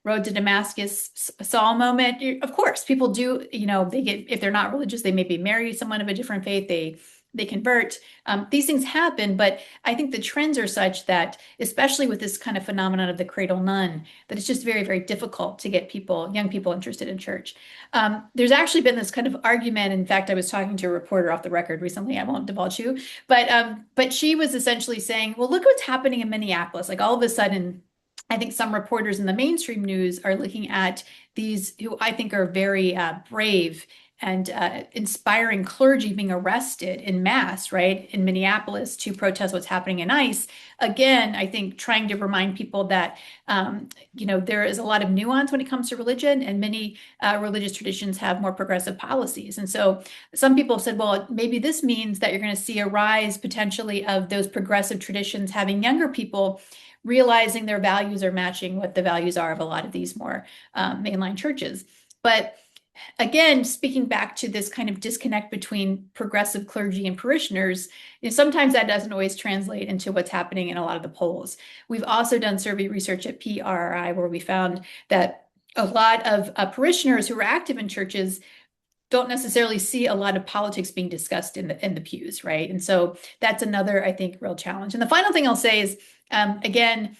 road to Damascus Saul moment? Of course, people do, they get, if they're not religious, they maybe marry someone of a different faith, they convert. These things happen, but I think the trends are such that, especially with this kind of phenomenon of the cradle nun, that it's just very, very difficult to get young people interested in church. There's actually been this kind of argument. In fact, I was talking to a reporter off the record recently. I won't divulge who, but she was essentially saying, well, look what's happening in Minneapolis. Like all of a sudden, I think some reporters in the mainstream news are looking at these who I think are very brave and inspiring clergy being arrested in mass, right, in Minneapolis to protest what's happening in ICE. Again, I think trying to remind people that, there is a lot of nuance when it comes to religion, and many religious traditions have more progressive policies. And so some people have said, well, maybe this means that you're going to see a rise potentially of those progressive traditions having younger people realizing their values are matching what the values are of a lot of these more mainline churches. But again, speaking back to this kind of disconnect between progressive clergy and parishioners, sometimes that doesn't always translate into what's happening in a lot of the polls. We've also done survey research at PRI where we found that a lot of parishioners who are active in churches don't necessarily see a lot of politics being discussed in the pews, right? And so that's another, I think, real challenge. And the final thing I'll say is, again,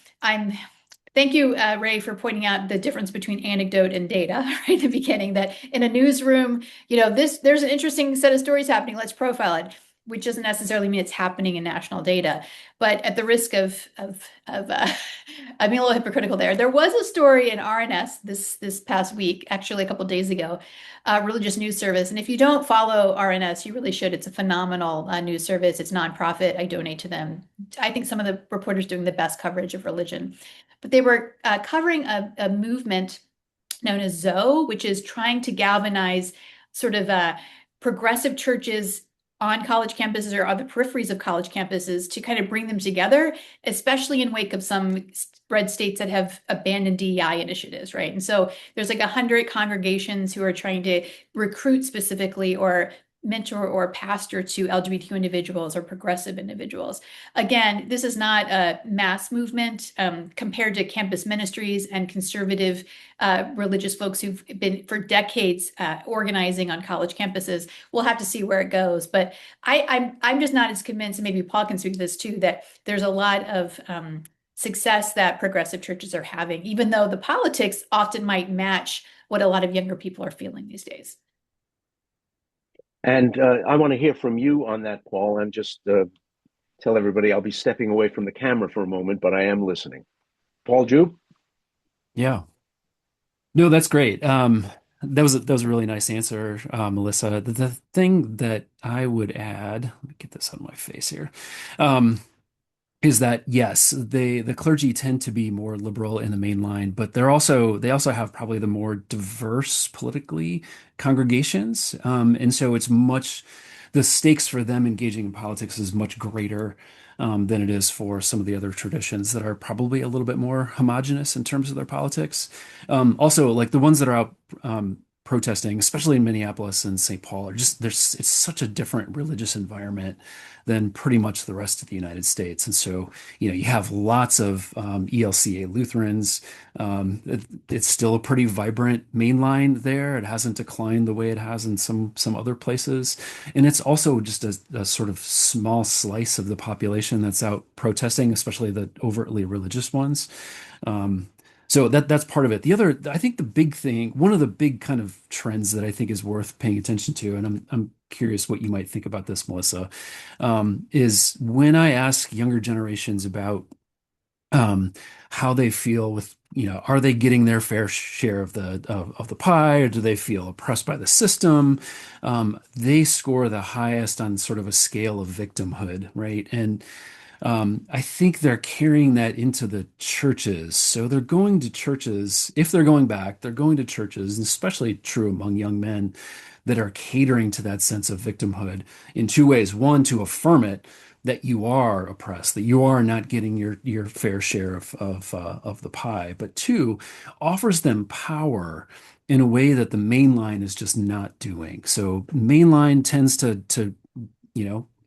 thank you, Ray, for pointing out the difference between anecdote and data right at the beginning, that in a newsroom, there's an interesting set of stories happening, let's profile it, which doesn't necessarily mean it's happening in national data. But at the risk of being a little hypocritical there was a story in RNS this past week, actually a couple of days ago, religious news service. And if you don't follow RNS, you really should. It's a phenomenal news service. It's nonprofit. I donate to them. I think some of the reporters doing the best coverage of religion. But they were covering a movement known as Zoe, which is trying to galvanize sort of progressive churches on college campuses or other peripheries of college campuses to kind of bring them together, especially in wake of some red states that have abandoned DEI initiatives, right? And so there's like 100 congregations who are trying to recruit specifically or mentor or pastor to LGBTQ individuals or progressive individuals. Again, this is not a mass movement compared to campus ministries and conservative religious folks who've been for decades organizing on college campuses. We'll have to see where it goes. But I'm just not as convinced, and maybe Paul can speak to this too, that there's a lot of success that progressive churches are having, even though the politics often might match what a lot of younger people are feeling these days. And I want to hear from you on that, Paul, and just tell everybody I'll be stepping away from the camera for a moment, but I am listening. Paul Jube? Yeah. No, that's great. That was a really nice answer, Melissa. The thing that I would add, let me get this on my face here, is that yes, the clergy tend to be more liberal in the main line, but they also have probably the more diverse politically congregations, and so the stakes for them engaging in politics is much greater than it is for some of the other traditions that are probably a little bit more homogenous in terms of their politics. Also, like the ones that are out protesting, especially in Minneapolis and St. Paul, it's such a different religious environment than pretty much the rest of the United States. And so, you have lots of ELCA Lutherans. It's still a pretty vibrant mainline there. It hasn't declined the way it has in some other places. And it's also just a sort of small slice of the population that's out protesting, especially the overtly religious ones. So that's part of it. The other, I think the big thing, one of the big kind of trends that I think is worth paying attention to, and I'm curious what you might think about this, Melissa, is when I ask younger generations about um, how they feel with, are they getting their fair share of the pie, or do they feel oppressed by the system? They score the highest on sort of a scale of victimhood, right? And I think they're carrying that into the churches. So they're going to churches, if they're going back, they're going to churches, and especially true among young men that are catering to that sense of victimhood in two ways. One, to affirm it, that you are oppressed, that you are not getting your fair share of the pie. But two, offers them power in a way that the mainline is just not doing. So mainline tends to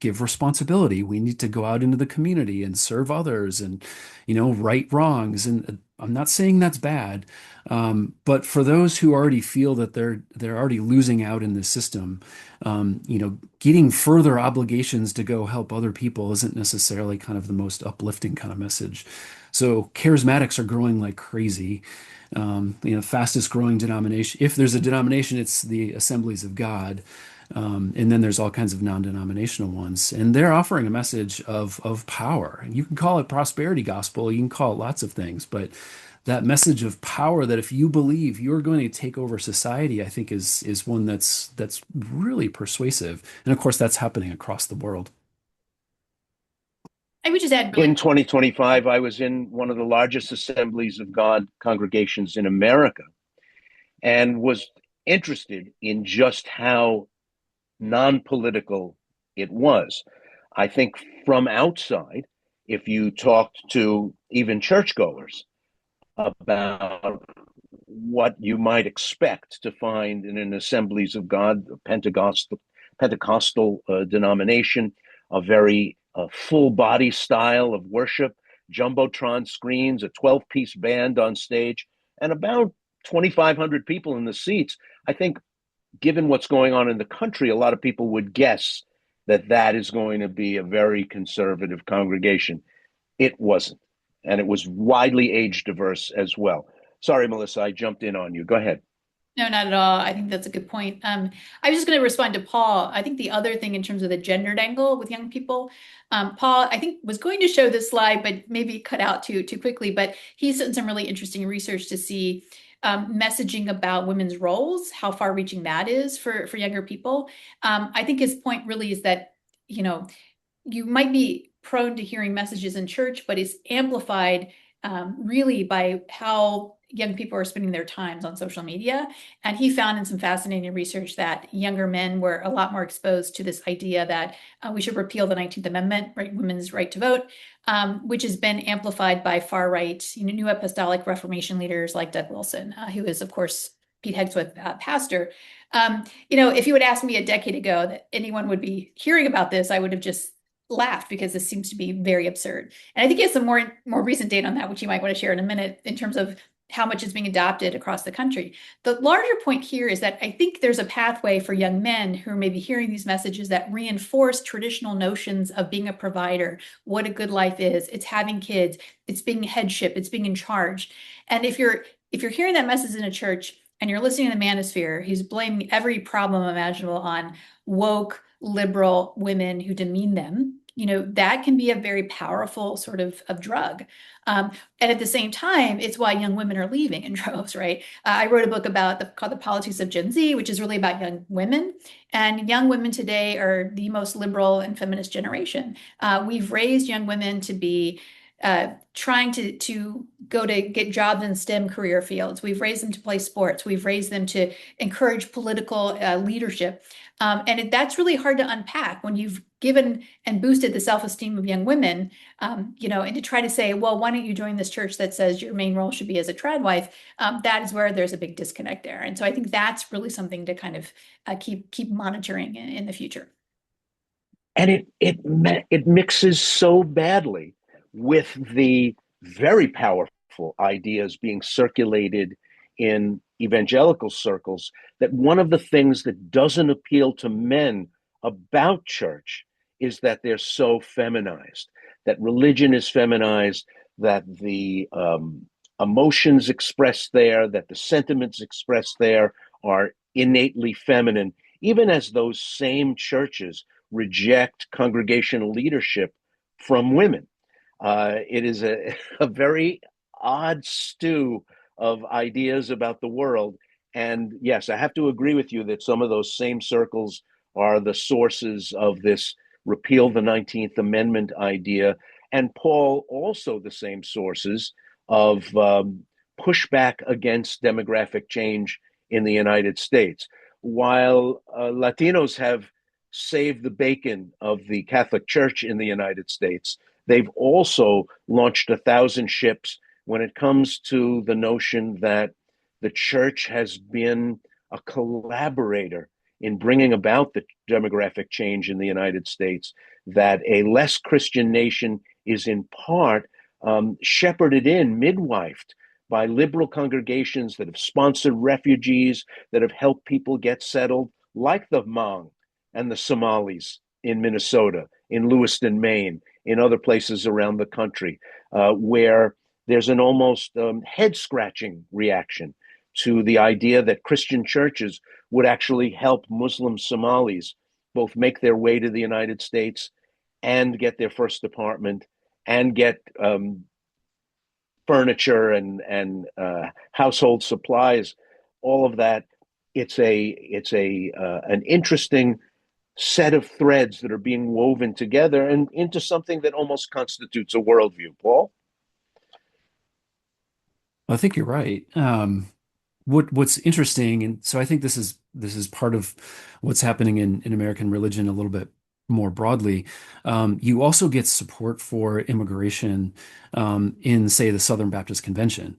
give responsibility. We need to go out into the community and serve others and, right wrongs. And I'm not saying that's bad, but for those who already feel that they're already losing out in the system, getting further obligations to go help other people isn't necessarily kind of the most uplifting kind of message. So charismatics are growing like crazy. Fastest growing denomination. If there's a denomination, it's the Assemblies of God. And then there's all kinds of non-denominational ones, and they're offering a message of power. You can call it prosperity gospel, you can call it lots of things, but that message of power, that if you believe you're going to take over society, I think is one that's really persuasive. And of course, that's happening across the world. I would just add In 2025, I was in one of the largest Assemblies of God congregations in America and was interested in just how non-political it was. I think from outside, if you talked to even churchgoers about what you might expect to find in an Assemblies of God, Pentecostal denomination, a very full body style of worship, jumbotron screens, a 12-piece band on stage, and about 2,500 people in the seats. I think given what's going on in the country, a lot of people would guess that that is going to be a very conservative congregation. It wasn't. And it was widely age diverse as well. Sorry, Melissa, I jumped in on you. Go ahead. No, not at all. I think that's a good point. I was just going to respond to Paul. I think the other thing in terms of the gendered angle with young people, Paul, I think was going to show this slide, but maybe cut out too quickly. But he's done some really interesting research to see messaging about women's roles, how far-reaching that is for younger people. I think his point really is that, you might be prone to hearing messages in church, but it's amplified really by how young people are spending their times on social media. And he found in some fascinating research that younger men were a lot more exposed to this idea that we should repeal the 19th Amendment, right, women's right to vote, which has been amplified by far-right, New Apostolic Reformation leaders like Doug Wilson, who is, of course, Pete Hegseth, pastor. If you would ask me a decade ago that anyone would be hearing about this, I would have just laughed because this seems to be very absurd. And I think he has some more recent data on that, which you might want to share in a minute, in terms of how much is being adopted across the country. The larger point here is that I think there's a pathway for young men who are maybe hearing these messages that reinforce traditional notions of being a provider, what a good life is. It's having kids, it's being headship, it's being in charge. And if you're hearing that message in a church and you're listening to the manosphere, he's blaming every problem imaginable on woke, liberal women who demean them, that can be a very powerful sort of drug. And at the same time, it's why young women are leaving in droves, right? I wrote a book called The Politics of Gen Z, which is really about young women. And young women today are the most liberal and feminist generation. We've raised young women to be trying to go to get jobs in STEM career fields. We've raised them to play sports. We've raised them to encourage political leadership. And that's really hard to unpack when you've given and boosted the self-esteem of young women, and to try to say, well, why don't you join this church that says your main role should be as a trad wife? That is where there's a big disconnect there. And so I think that's really something to kind of keep monitoring in the future. And it mixes so badly with the very powerful ideas being circulated in evangelical circles that one of the things that doesn't appeal to men about church is that they're so feminized, that religion is feminized, that the emotions expressed there, that the sentiments expressed there are innately feminine, even as those same churches reject congregational leadership from women. It is a very odd stew of ideas about the world. And yes, I have to agree with you that some of those same circles are the sources of this repeal the 19th Amendment idea. And Paul, also the same sources of pushback against demographic change in the United States. While Latinos have saved the bacon of the Catholic Church in the United States, they've also launched 1,000 ships when it comes to the notion that the church has been a collaborator in bringing about the demographic change in the United States, that a less Christian nation is in part shepherded in, midwifed by liberal congregations that have sponsored refugees, that have helped people get settled, like the Hmong and the Somalis in Minnesota, in Lewiston, Maine, in other places around the country, where there's an almost head-scratching reaction to the idea that Christian churches would actually help Muslim Somalis both make their way to the United States and get their first apartment and get furniture and household supplies, all of that. It's an interesting set of threads that are being woven together and into something that almost constitutes a worldview. Paul? I think you're right. What's interesting, and so I think this is part of what's happening in American religion a little bit more broadly. You also get support for immigration in, say, the Southern Baptist Convention.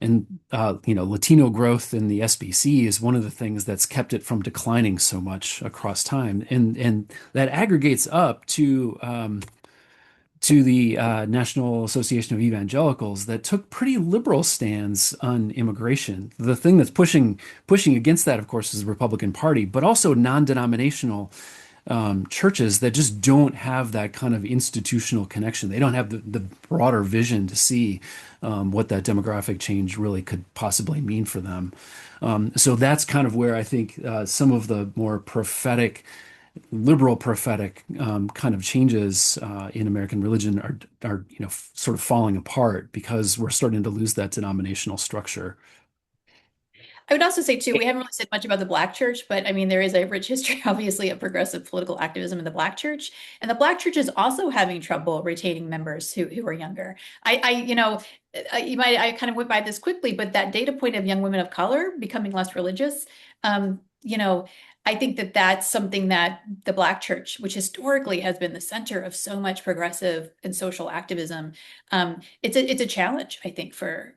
And Latino growth in the SBC is one of the things that's kept it from declining so much across time, and that aggregates up to the National Association of Evangelicals that took pretty liberal stands on immigration. The thing that's pushing against that, of course, is the Republican Party, but also non-denominational churches that just don't have that kind of institutional connection. They don't have the broader vision to see what that demographic change really could possibly mean for them. So that's kind of where I think some of the more liberal prophetic kind of changes in American religion are sort of falling apart because we're starting to lose that denominational structure. I would also say too, we haven't really said much about the Black church, but I mean, there is a rich history, obviously, of progressive political activism in the Black church, and the Black church is also having trouble retaining members who are younger. I kind of went by this quickly, but that data point of young women of color becoming less religious, I think that that's something that the Black church, which historically has been the center of so much progressive and social activism, it's a challenge, I think, for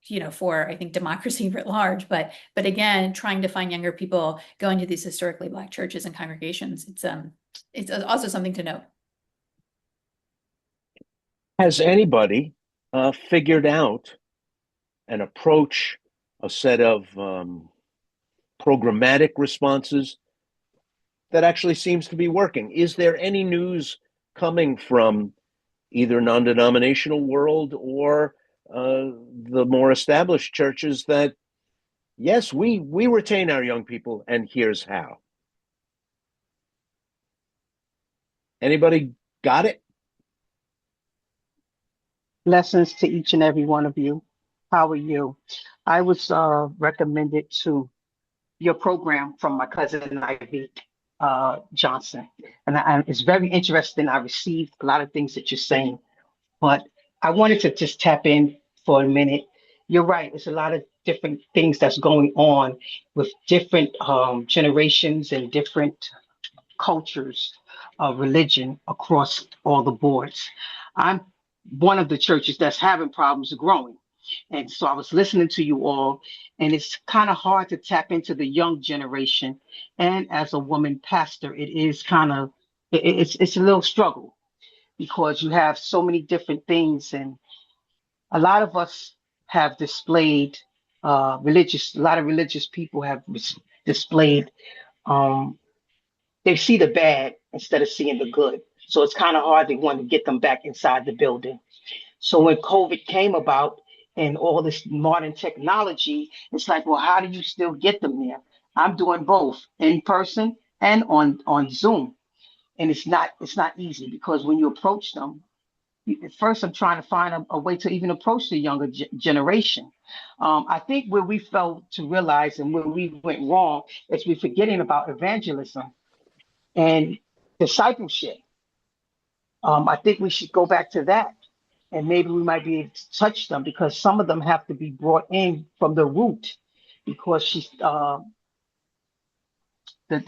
I think democracy writ large, but again, trying to find younger people going to these historically Black churches and congregations, it's also something to note. Has anybody figured out an approach, a set of programmatic responses that actually seems to be working? Is there any news coming from either non-denominational world or the more established churches that, yes, we retain our young people, and here's how? Anybody got it? Blessings to each and every one of you. How are you? I was recommended to your program from my cousin Ivy Johnson, and it's very interesting. I received a lot of things that you're saying, but I wanted to just tap in for a minute. You're right. There's a lot of different things that's going on with different generations and different cultures of religion across all the boards. I'm one of the churches that's having problems growing. And so I was listening to you all, and it's kind of hard to tap into the young generation. And as a woman pastor, it is kind of, it's a little struggle because you have so many different things. And a lot of us have displayed a lot of religious people have displayed, they see the bad instead of seeing the good. So it's kind of hard to want to get them back inside the building. So when COVID came about and all this modern technology, it's like, well, how do you still get them there? I'm doing both in person and on Zoom. And it's not easy because when you approach them, first I'm trying to find a way to even approach the younger generation. I think where we failed to realize and where we went wrong is we're forgetting about evangelism and discipleship. I think we should go back to that, and maybe we might be able to touch them, because some of them have to be brought in from the root. Because the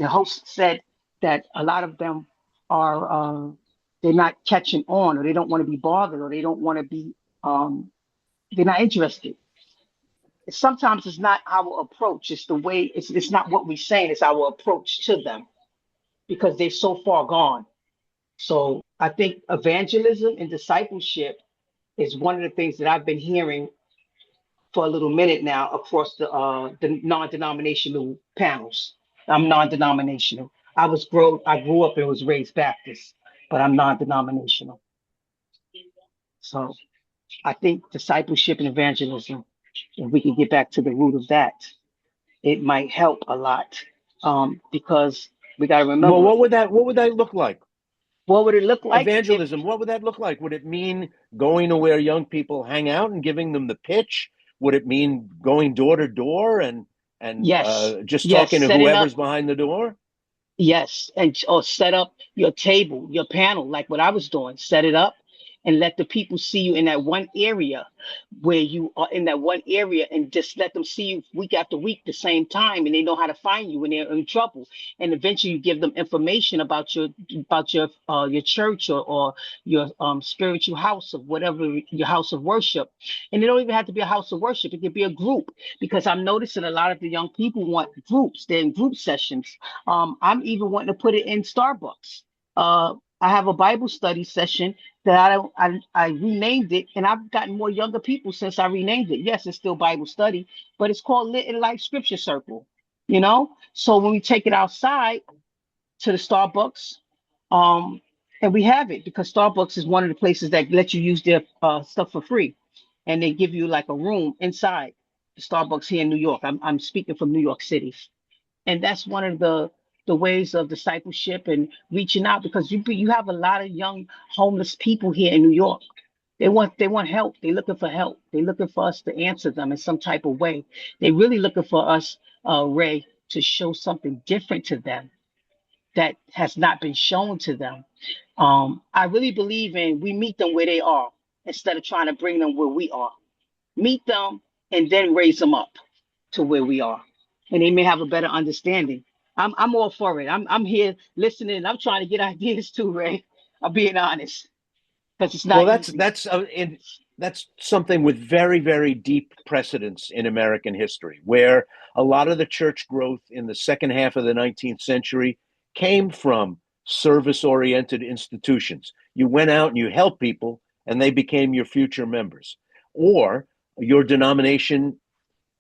host said that a lot of them are they're not catching on, or they don't want to be bothered, or they don't want to be they're not interested. Sometimes it's not our approach, it's the way, it's not what we're saying, it's our approach to them, because they're so far gone. So I think evangelism and discipleship is one of the things that I've been hearing for a little minute now across the non-denominational panels. I'm non-denominational. I grew up and was raised Baptist, but I'm non-denominational. So I think discipleship and evangelism, if we can get back to the root of that, it might help a lot. Because we got to remember. Well, what would that look like? What would it look like? Evangelism, what would that look like? Would it mean going to where young people hang out and giving them the pitch? Would it mean going door to door and Yes. just Yes, talking to setting whoever's up. behind the door? Yes, or set up your table, your panel, like what I was doing. Set it up and let the people see you in that one area, where you are in that one area, and just let them see you week after week, the same time, and they know how to find you when they're in trouble. And eventually, you give them information about your church, or your spiritual house, of whatever, your house of worship. And it don't even have to be a house of worship; it could be a group, because I'm noticing a lot of the young people want groups. They're in group sessions. I'm even wanting to put it in Starbucks. I have a Bible study session that I renamed it, and I've gotten more younger people since I renamed it. Yes, it's still Bible study, but it's called Lit and Life Scripture Circle. So when we take it outside to the Starbucks, and we have it, because Starbucks is one of the places that let you use their stuff for free, and they give you like a room inside the Starbucks here in New York. I'm speaking from New York City. And that's one of the ways of discipleship and reaching out, because you have a lot of young homeless people here in New York. They want help. They're looking for help. They're looking for us to answer them in some type of way. They're really looking for us, Ray, to show something different to them that has not been shown to them. I really believe we meet them where they are, instead of trying to bring them where we are. Meet them and then raise them up to where we are, and they may have a better understanding. I'm all for it. I'm here listening. I'm trying to get ideas too, Ray. I'm being honest, because it's not Well, easy. that's something with very, very deep precedence in American history, where a lot of the church growth in the second half of the 19th century came from service-oriented institutions. You went out and you helped people, and they became your future members. Or your denomination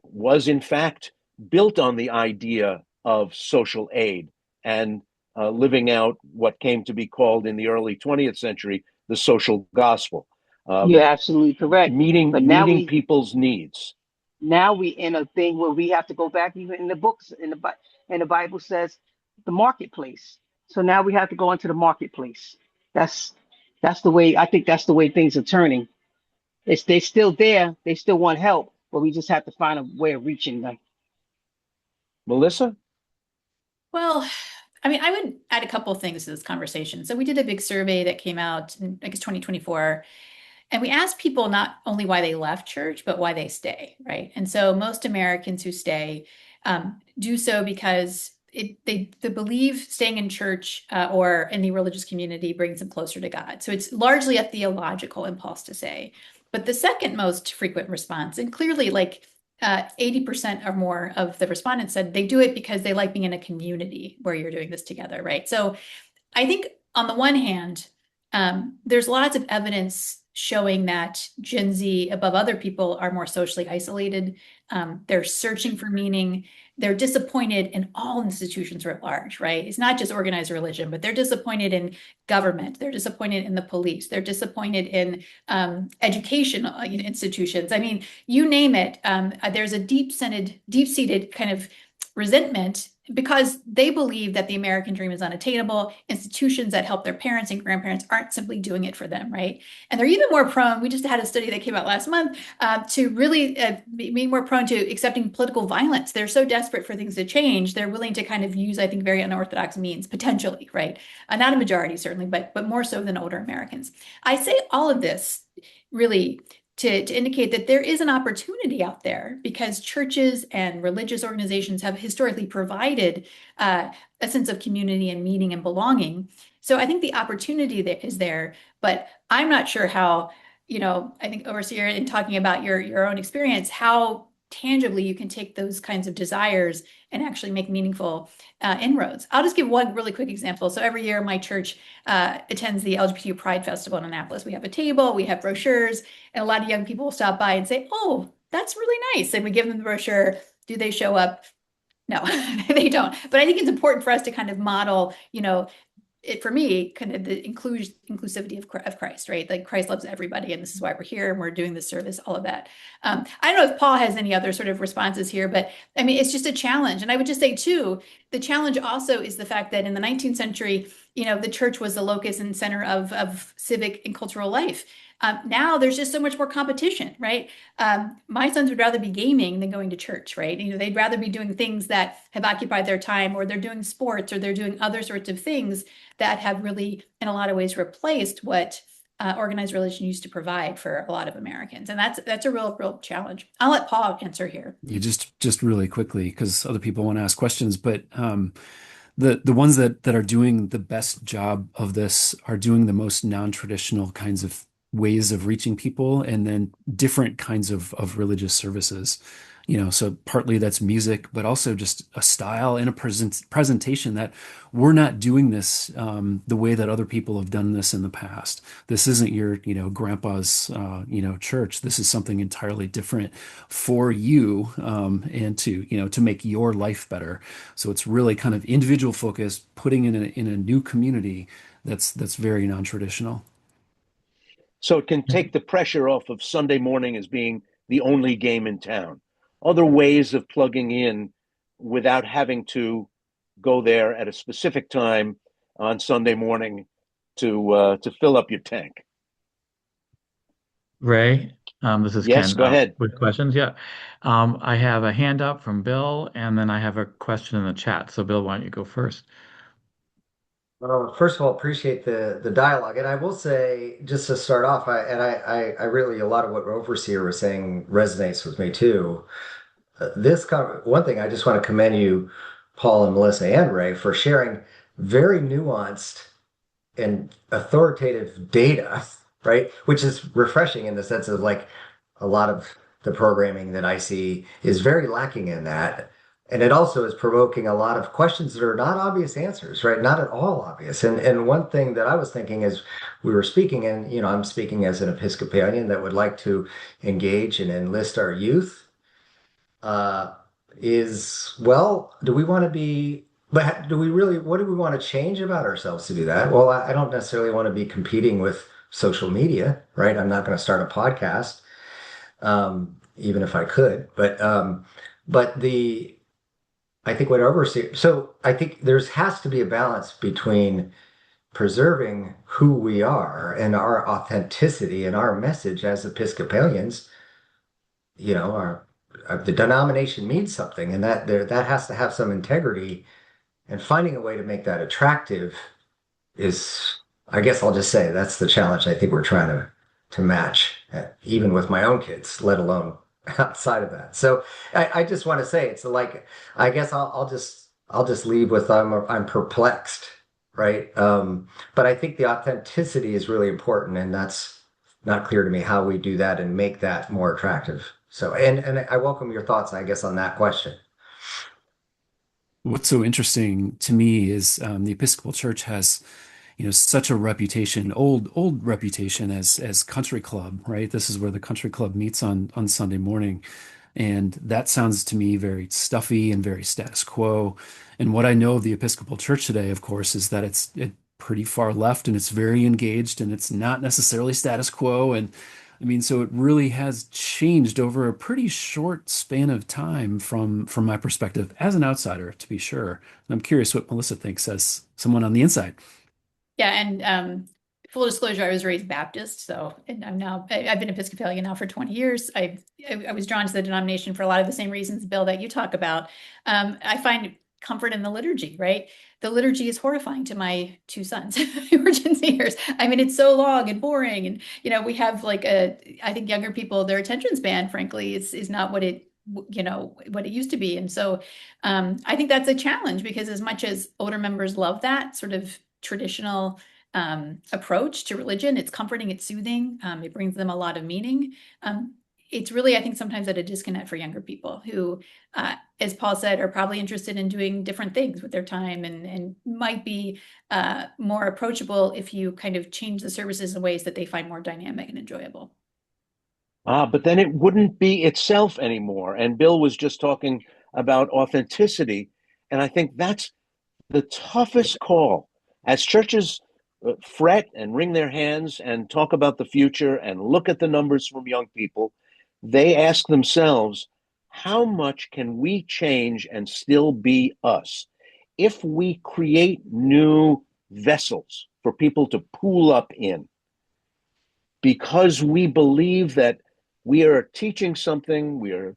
was, in fact, built on the idea of social aid and living out what came to be called in the early 20th century the social gospel. You're absolutely correct. But now meeting people's needs. Now we in a thing where we have to go back, even in the books, and the Bible says the marketplace. So now we have to go into the marketplace. That's the way, I think that's the way things are turning. They're still there. They still want help, but we just have to find a way of reaching them. Melissa? Well, I mean, I would add a couple of things to this conversation. So we did a big survey that came out in, I guess, 2024. And we asked people not only why they left church, but why they stay, right? And so most Americans who stay do so because they believe staying in church or in the religious community brings them closer to God. So it's largely a theological impulse to say. But the second most frequent response, and clearly like 80% or more of the respondents said they do it because they like being in a community where you're doing this together, right? So I think on the one hand, there's lots of evidence showing that Gen Z, above other people, are more socially isolated. They're searching for meaning. They're disappointed in all institutions writ large, right? It's not just organized religion, but they're disappointed in government. They're disappointed in the police. They're disappointed in educational institutions. I mean, you name it. There's a deep-seated kind of resentment because they believe that the American dream is unattainable. Institutions that help their parents and grandparents aren't simply doing it for them, right? And they're even more prone, we just had a study that came out last month, to really be more prone to accepting political violence. They're so desperate for things to change, they're willing to kind of use, I think, very unorthodox means, potentially, right? Not a majority, certainly, but more so than older Americans. I say all of this really to indicate that there is an opportunity out there because churches and religious organizations have historically provided a sense of community and meaning and belonging. So I think the opportunity that is there, but I'm not sure how, I think Overseer, in talking about your own experience, how tangibly you can take those kinds of desires and actually make meaningful inroads. I'll just give one really quick example. So every year my church attends the LGBTQ Pride Festival in Annapolis. We have a table, we have brochures, and a lot of young people will stop by and say, "Oh, that's really nice." And we give them the brochure. Do they show up? No, they don't. But I think it's important for us to kind of model, it, for me, kind of the inclusivity of Christ, right? Like Christ loves everybody, and this is why we're here and we're doing this service, all of that. I don't know if Paul has any other sort of responses here, but I mean, it's just a challenge. And I would just say too, the challenge also is the fact that in the 19th century, the church was the locus and center of civic and cultural life. Now there's just so much more competition, right? My sons would rather be gaming than going to church, right? They'd rather be doing things that have occupied their time, or they're doing sports, or they're doing other sorts of things that have really, in a lot of ways, replaced what organized religion used to provide for a lot of Americans. And that's a real challenge. I'll let Paul answer here. You just really quickly, because other people want to ask questions, but the ones that are doing the best job of this are doing the most non-traditional kinds of ways of reaching people, and then different kinds of religious services. So partly that's music, but also just a style and a presentation that we're not doing this the way that other people have done this in the past. This isn't your, grandpa's, church. This is something entirely different for you, and to make your life better. So it's really kind of individual focused, putting in a new community that's very non-traditional. So it can take the pressure off of Sunday morning as being the only game in town. Other ways of plugging in without having to go there at a specific time on Sunday morning to fill up your tank. Ray, this is Yes, Ken. go ahead. With questions, yeah. I have a hand up from Bill, and then I have a question in the chat. So, Bill, why don't you go first? First of all, appreciate the dialogue, and I will say, just to start off, I really, a lot of what Overseer was saying resonates with me too. One thing I just want to commend you, Paul and Melissa and Ray, for sharing very nuanced and authoritative data, right? Which is refreshing in the sense of, like, a lot of the programming that I see is very lacking in that. And it also is provoking a lot of questions that are not obvious answers, right? Not at all obvious. And one thing that I was thinking as we were speaking, and I'm speaking as an Episcopalian that would like to engage and enlist our youth, is, well, do we want to be, but do we really, what do we want to change about ourselves to do that? Well, I don't necessarily want to be competing with social media, right? I'm not going to start a podcast, even if I could, but I think what Overseer, so I think has to be a balance between preserving who we are and our authenticity and our message as Episcopalians. The denomination means something, and that has to have some integrity, and finding a way to make that attractive is, I guess I'll just say, that's the challenge I think we're trying to match, even with my own kids, let alone outside of that. So I just want to say, it's like, I guess I'll just leave with, I'm perplexed, right? But I think the authenticity is really important, and that's not clear to me how we do that and make that more attractive. So, and I welcome your thoughts, I guess, on that question. What's so interesting to me is the Episcopal Church has, such a reputation, old reputation as country club, right? This is where the country club meets on Sunday morning. And that sounds to me very stuffy and very status quo. And what I know of the Episcopal Church today, of course, is that it's pretty far left, and it's very engaged, and it's not necessarily status quo. And I mean, so it really has changed over a pretty short span of time from my perspective as an outsider, to be sure. And I'm curious what Melissa thinks as someone on the inside. Yeah, and full disclosure, I was raised Baptist, so and I've been Episcopalian now for 20 years. I was drawn to the denomination for a lot of the same reasons, Bill, that you talk about. I find comfort in the liturgy, right? The liturgy is horrifying to my two sons who are Gen Zers. I mean, it's so long and boring, and we have I think younger people, their attention span, frankly, is not what it what it used to be. And so I think that's a challenge, because as much as older members love that sort of traditional approach to religion, it's comforting, it's soothing, it brings them a lot of meaning. It's really, I think, sometimes at a disconnect for younger people who, as Paul said, are probably interested in doing different things with their time, and might be more approachable if you kind of change the services in ways that they find more dynamic and enjoyable. But then it wouldn't be itself anymore. And Bill was just talking about authenticity. And I think that's the toughest call as churches fret and wring their hands and talk about the future and look at the numbers from young people. They ask themselves, how much can we change and still be us? If we create new vessels for people to pool up in, because we believe that we are teaching something, we are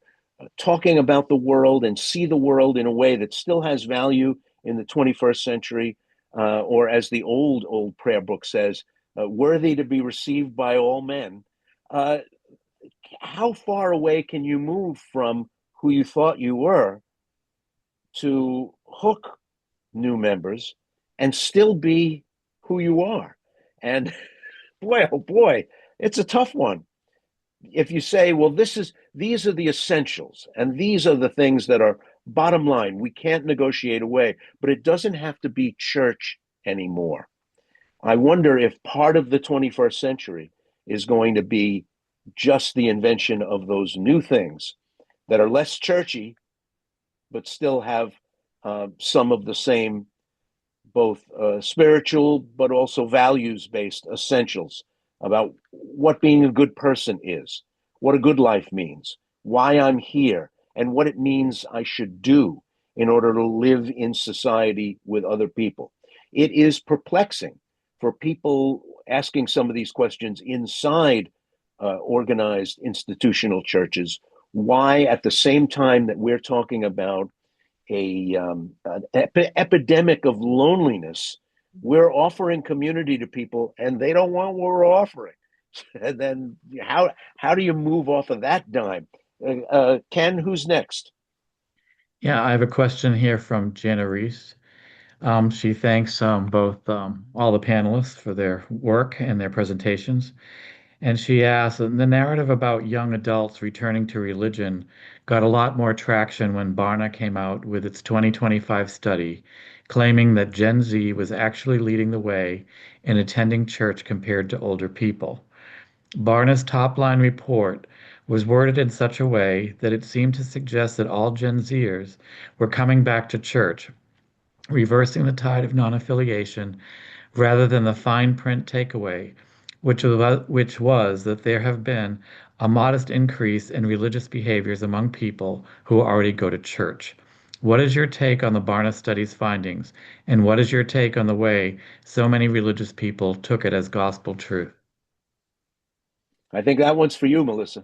talking about the world and see the world in a way that still has value in the 21st century, or as the old prayer book says, worthy to be received by all men. How far away can you move from who you thought you were to hook new members and still be who you are? And boy, oh boy, it's a tough one. If you say, well, these are the essentials, and these are the things that are bottom line, we can't negotiate away, but it doesn't have to be church anymore. I wonder if part of the 21st century is going to be just the invention of those new things that are less churchy, but still have some of the same, both spiritual, but also values-based essentials about what being a good person is, what a good life means, why I'm here, and what it means I should do in order to live in society with other people. It is perplexing for people asking some of these questions inside organized institutional churches, why at the same time that we're talking about an epidemic of loneliness, we're offering community to people and they don't want what we're offering. And then how do you move off of that dime? Ken, who's next? Yeah, I have a question here from Jana Reese. She thanks both all the panelists for their work and their presentations. And she asks, the narrative about young adults returning to religion got a lot more traction when Barna came out with its 2025 study, claiming that Gen Z was actually leading the way in attending church compared to older people. Barna's top-line report was worded in such a way that it seemed to suggest that all Gen Zers were coming back to church, reversing the tide of non-affiliation rather than the fine print takeaway, which was that there have been a modest increase in religious behaviors among people who already go to church. What is your take on the Barna Study's findings, and what is your take on the way so many religious people took it as gospel truth? I think that one's for you, Melissa.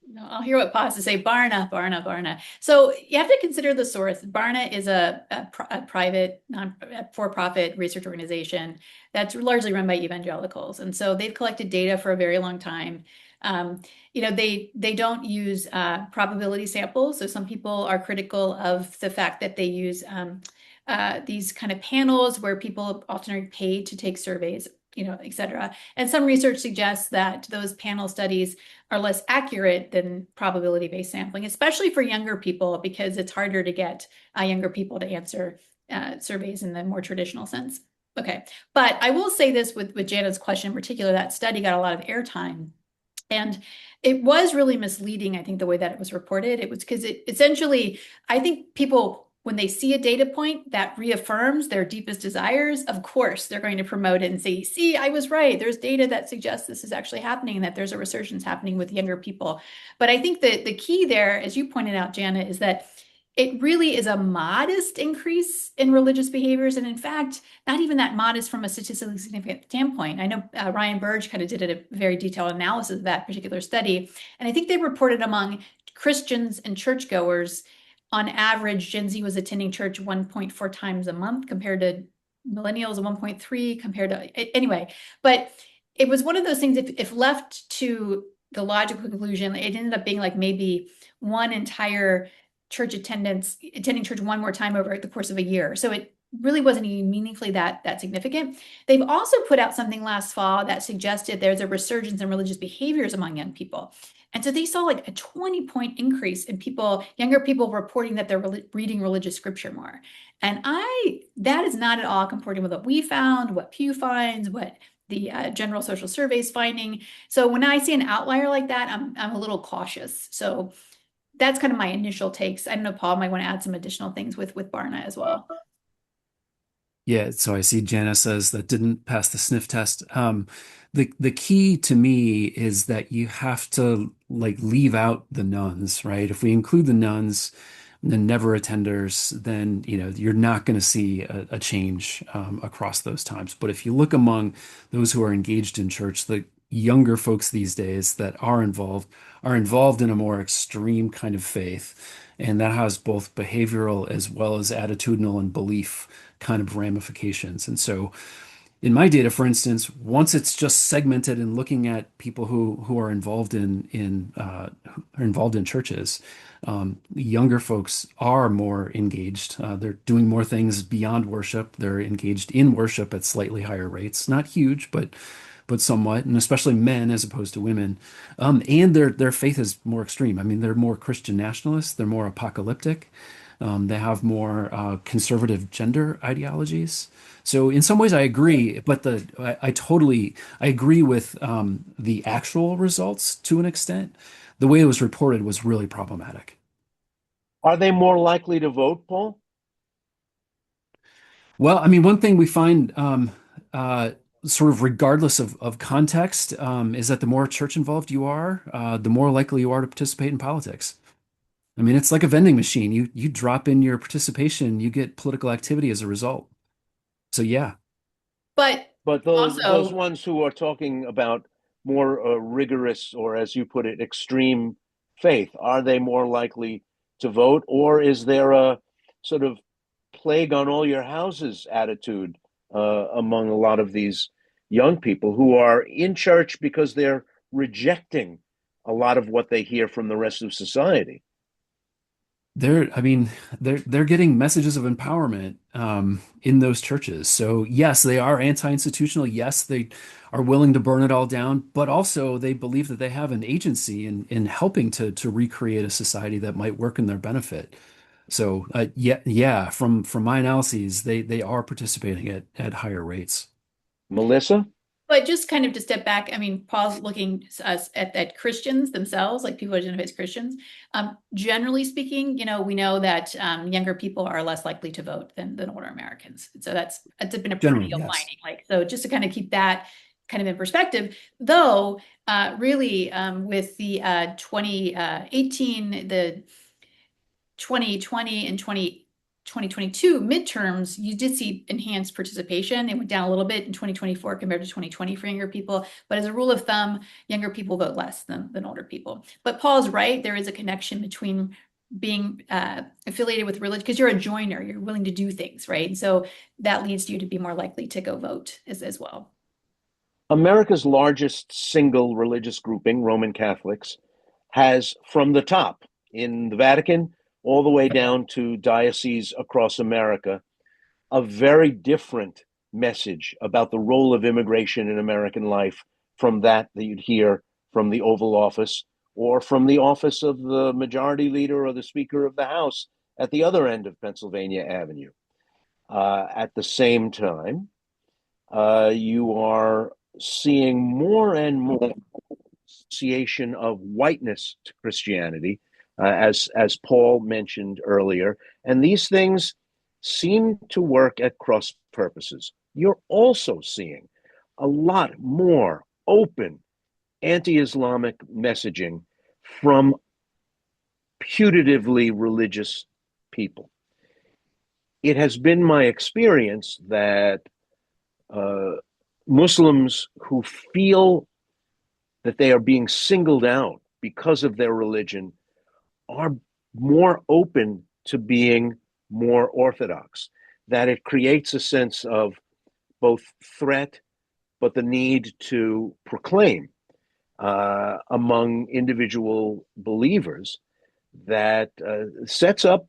No, I'll hear what Pa has to say. Barna. So you have to consider the source. Barna is a private, for-profit research organization that's largely run by evangelicals. And so they've collected data for a very long time. They don't use probability samples. So some people are critical of the fact that they use these kind of panels where people often are paid to take surveys, et cetera. And some research suggests that those panel studies are less accurate than probability-based sampling, especially for younger people, because it's harder to get younger people to answer surveys in the more traditional sense. Okay, but I will say this with Jana's question in particular, that study got a lot of airtime. And it was really misleading, I think, the way that it was reported. It was because it essentially, I think people when they see a data point that reaffirms their deepest desires, of course, they're going to promote it and say, see, I was right. There's data that suggests this is actually happening and that there's a resurgence happening with younger people. But I think that the key there, as you pointed out, Jana, is that it really is a modest increase in religious behaviors. And in fact, not even that modest from a statistically significant standpoint. I know Ryan Burge kind of did a very detailed analysis of that particular study. And I think they reported among Christians and churchgoers, on average, Gen Z was attending church 1.4 times a month compared to millennials 1.3 compared to, anyway. But it was one of those things, if left to the logical conclusion, it ended up being like maybe one entire church attending church one more time over the course of a year. So it really wasn't even meaningfully that significant. They've also put out something last fall that suggested there's a resurgence in religious behaviors among young people. And so they saw like a 20-point increase in younger people reporting that they're reading religious scripture more. And that is not at all comporting with what we found, what Pew finds, what the General Social Survey is finding. So when I see an outlier like that, I'm a little cautious. So that's kind of my initial takes. I don't know, Paul might want to add some additional things with Barna as well. Yeah, so I see Jana says that didn't pass the sniff test. The key to me is that you have to like leave out the nuns, right? If we include the nuns, the never attenders, then you're not going to see a change across those times. But if you look among those who are engaged in church, the younger folks these days that are involved in a more extreme kind of faith, and that has both behavioral as well as attitudinal and belief kind of ramifications. And so in my data, for instance, once it's just segmented and looking at people who are involved in churches, younger folks are more engaged. They're doing more things beyond worship. They're engaged in worship at slightly higher rates, not huge, but somewhat, and especially men as opposed to women. And their faith is more extreme. I mean, they're more Christian nationalists. They're more apocalyptic. They have more conservative gender ideologies. So in some ways, I agree, but I totally agree with the actual results to an extent. The way it was reported was really problematic. Are they more likely to vote, Paul? Well, I mean, one thing we find sort of regardless of context is that the more church involved you are, the more likely you are to participate in politics. I mean, it's like a vending machine. You drop in your participation, you get political activity as a result. So yeah. But those also, ones who are talking about more rigorous, or as you put it, extreme faith, are they more likely to vote, or is there a sort of plague on all your houses attitude among a lot of these young people who are in church because they're rejecting a lot of what they hear from the rest of society? They're getting messages of empowerment in those churches. So yes, they are anti-institutional. Yes, they are willing to burn it all down, but also they believe that they have an agency in helping to recreate a society that might work in their benefit. So yeah, from my analyses, they are participating at higher rates. Melissa? but just kind of to step back, I mean, Paul's looking at Christians themselves, like people who identify as Christians. Generally speaking, we know that younger people are less likely to vote than older Americans. So it's been a Generally, perennial yes. finding. So just to kind of keep that kind of in perspective, though, really with the 2018, the 2020 and 2022 midterms, you did see enhanced participation. It went down a little bit in 2024 compared to 2020 for younger people. But as a rule of thumb, younger people vote less than older people. But Paul's right. There is a connection between being affiliated with religion, because you're a joiner, you're willing to do things, right? And so that leads you to be more likely to go vote as well. America's largest single religious grouping, Roman Catholics, has from the top in the Vatican all the way down to dioceses across America, a very different message about the role of immigration in American life from that you'd hear from the Oval Office or from the office of the majority leader or the Speaker of the House at the other end of Pennsylvania Avenue. At the same time, you are seeing more and more association of whiteness to Christianity as Paul mentioned earlier. And these things seem to work at cross purposes. You're also seeing a lot more open anti-Islamic messaging from putatively religious people. It has been my experience that Muslims who feel that they are being singled out because of their religion are more open to being more orthodox, that it creates a sense of both threat, but the need to proclaim among individual believers that sets up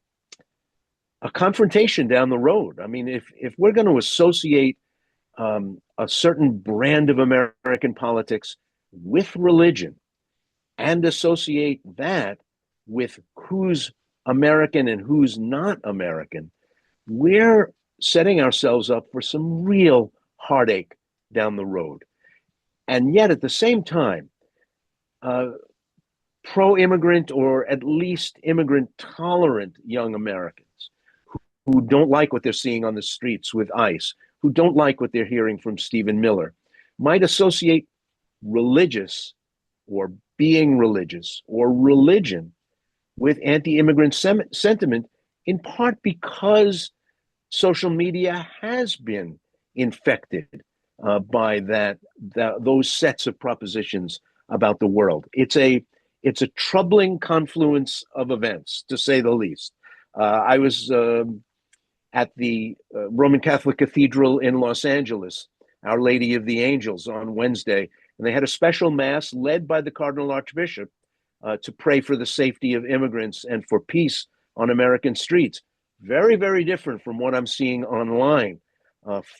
a confrontation down the road. I mean, if we're going to associate a certain brand of American politics with religion and associate that with who's American and who's not American, we're setting ourselves up for some real heartache down the road. And yet, at the same time, pro-immigrant or at least immigrant-tolerant young Americans who don't like what they're seeing on the streets with ICE, who don't like what they're hearing from Stephen Miller, might associate religious or being religious or religion with anti-immigrant sentiment, in part because social media has been infected by those sets of propositions about the world. It's a troubling confluence of events, to say the least. I was at the Roman Catholic Cathedral in Los Angeles, Our Lady of the Angels, on Wednesday, and they had a special mass led by the Cardinal Archbishop to pray for the safety of immigrants and for peace on American streets. Very, very different from what I'm seeing online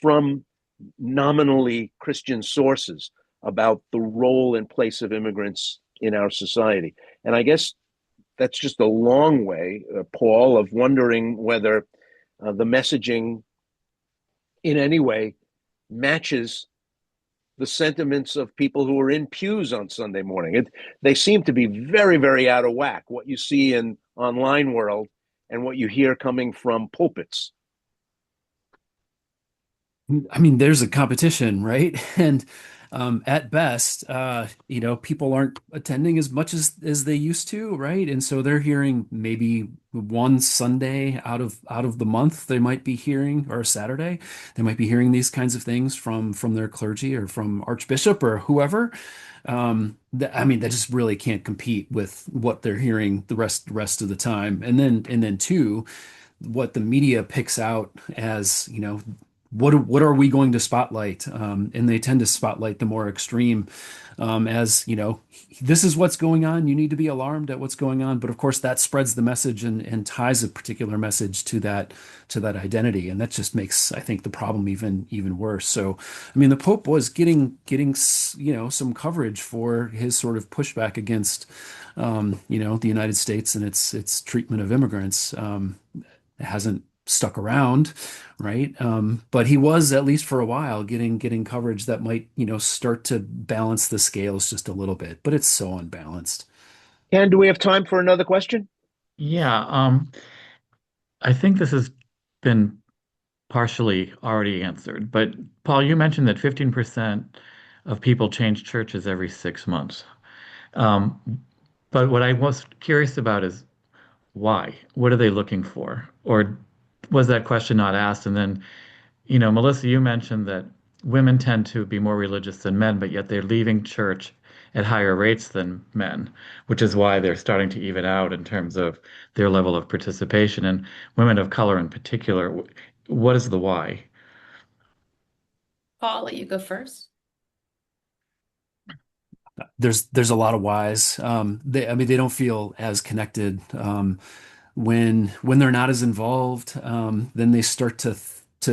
from nominally Christian sources about the role and place of immigrants in our society. And I guess that's just a long way, Paul, of wondering whether the messaging in any way matches the sentiments of people who are in pews on Sunday morning. They seem to be very, very out of whack, what you see in online world and what you hear coming from pulpits. I mean, there's a competition, right? And at best, people aren't attending as much as they used to, right? And so they're hearing maybe one Sunday out of the month they might be hearing, or a Saturday, they might be hearing these kinds of things from their clergy or from Archbishop or whoever. I mean, that just really can't compete with what they're hearing the rest of the time. And then two, what the media picks out as, what are we going to spotlight? And they tend to spotlight the more extreme, as this is what's going on. You need to be alarmed at what's going on. But of course, that spreads the message and ties a particular message to that identity, and that just makes, I think, the problem even worse. So, I mean, the Pope was getting some coverage for his sort of pushback against the United States and its treatment of immigrants. It hasn't stuck around, right? But he was, at least for a while, getting coverage that might, start to balance the scales just a little bit, but it's so unbalanced. And do we have time for another question? Yeah, I think this has been partially already answered, but Paul, you mentioned that 15% of people change churches every 6 months. Um, but what I was curious about is why? What are they looking for? Or was that question not asked? And then, Melissa, you mentioned that women tend to be more religious than men, but yet they're leaving church at higher rates than men, which is why they're starting to even out in terms of their level of participation. And women of color in particular, what is the why? Paul, I'll let you go first. There's a lot of whys. They don't feel as connected. When they're not as involved, then they start to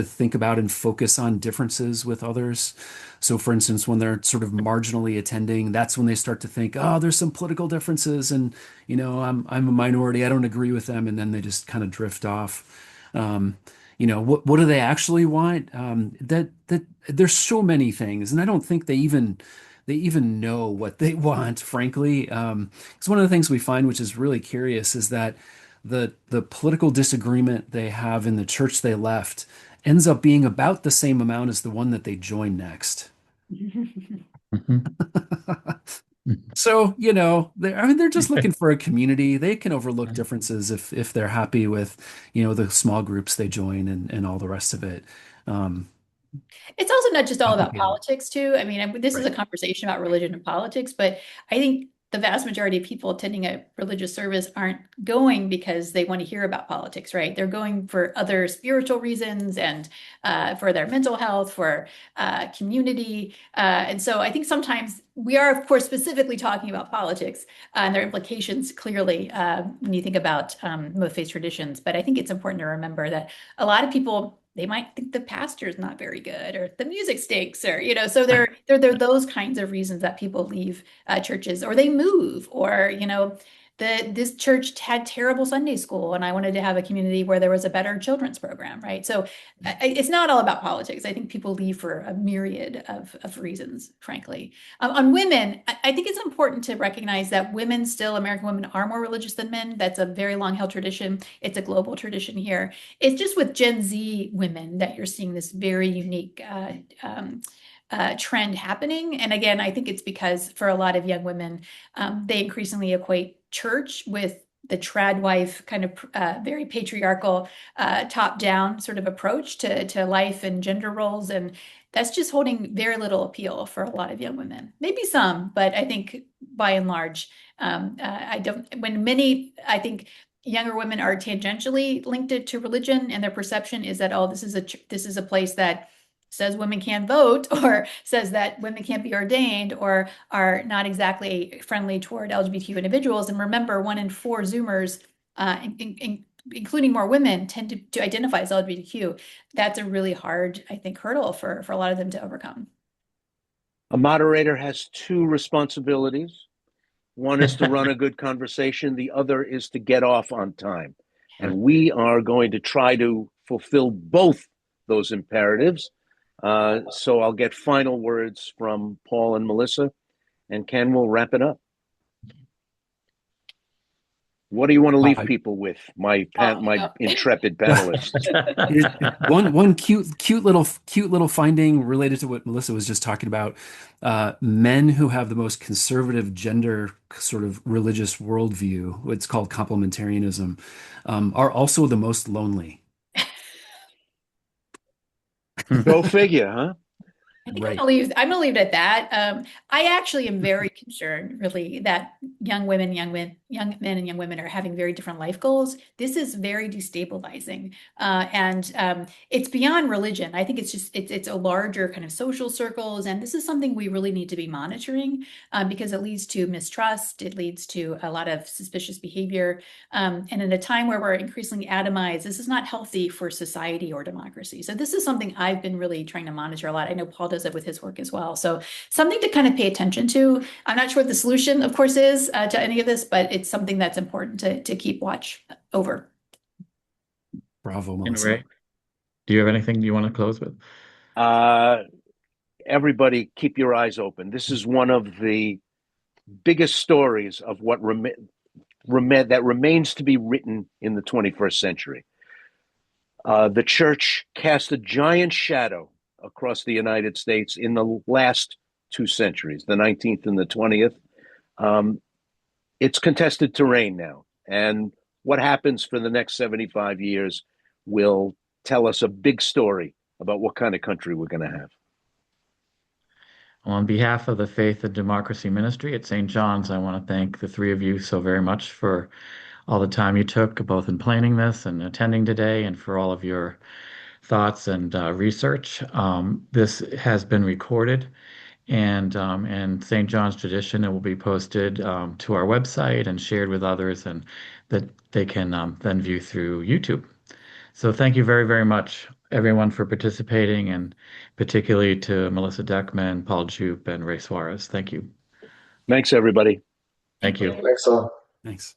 think about and focus on differences with others. So, for instance, when they're sort of marginally attending, that's when they start to think, oh, there's some political differences, and I'm a minority, I don't agree with them, and then they just kind of drift off. What do they actually want? That there's so many things, and I don't think they even know what they want, frankly. Because one of the things we find, which is really curious, is that the political disagreement they have in the church they left ends up being about the same amount as the one that they join next. Mhm. So, I mean, they're just looking for a community. They can overlook differences if they're happy with, the small groups they join and all the rest of it. Um, It's also not just all about Complicated. politics, too. I mean, this is Right. a conversation about religion and politics, but I think the vast majority of people attending a religious service aren't going because they want to hear about politics, right? They're going for other spiritual reasons and for their mental health, for community. And so I think sometimes we are, of course, specifically talking about politics and their implications clearly when you think about both faith traditions. But I think it's important to remember that a lot of people they might think the pastor's not very good or the music stinks or so there are those kinds of reasons that people leave churches or they move or this church had terrible Sunday school and I wanted to have a community where there was a better children's program, right? So it's not all about politics. I think people leave for a myriad of reasons, frankly. On women, I think it's important to recognize that women still, American women are more religious than men. That's a very long held tradition. It's a global tradition here. It's just with Gen Z women that you're seeing this very unique trend happening. And again, I think it's because for a lot of young women, they increasingly equate church with the trad wife kind of very patriarchal top down sort of approach to life and gender roles. And that's just holding very little appeal for a lot of young women. Maybe some, but I think by and large, I don't, when many, I think younger women are tangentially linked it to religion and their perception is that, oh, this is a place that says women can't vote or says that women can't be ordained or are not exactly friendly toward LGBTQ individuals. And remember, 1 in 4 Zoomers, including more women, tend to identify as LGBTQ. That's a really hard, I think, hurdle for a lot of them to overcome. A moderator has two responsibilities. One is to run a good conversation. The other is to get off on time. And we are going to try to fulfill both those imperatives. So I'll get final words from Paul and Melissa, and Ken will wrap it up. What do you want to leave people with, my intrepid panelists? One cute little finding related to what Melissa was just talking about. Men who have the most conservative gender sort of religious worldview, it's called complementarianism, are also the most lonely. Go figure, huh? I think Right. I'm gonna leave it at that. I actually am very concerned, really, that young men and young women are having very different life goals. This is very destabilizing, and it's beyond religion. I think it's a larger kind of social circles, and this is something we really need to be monitoring because it leads to mistrust. It leads to a lot of suspicious behavior, and in a time where we're increasingly atomized, this is not healthy for society or democracy. So this is something I've been really trying to monitor a lot. I know Paul does it with his work as well. So something to kind of pay attention to. I'm not sure what the solution, of course, is to any of this, but it's something that's important to keep watch over. Bravo, And Melissa. Ray, do you have anything you want to close with? Everybody, keep your eyes open. This is one of the biggest stories of what that remains to be written in the 21st century. The church cast a giant shadow across the United States in the last 2 centuries, the 19th and the 20th. It's contested terrain now. And what happens for the next 75 years will tell us a big story about what kind of country we're going to have. Well, on behalf of the Faith and Democracy Ministry at St. John's, I want to thank the three of you so very much for all the time you took, both in planning this and attending today, and for all of your thoughts and research. This has been recorded, and St. John's tradition, it will be posted to our website and shared with others, and that they can then view through YouTube. So thank you very, very much, everyone, for participating, and particularly to Melissa Deckman, Paul Jupe, and Ray Suarez. Thank you. Thanks, everybody. Thank you. Thanks all. Thanks.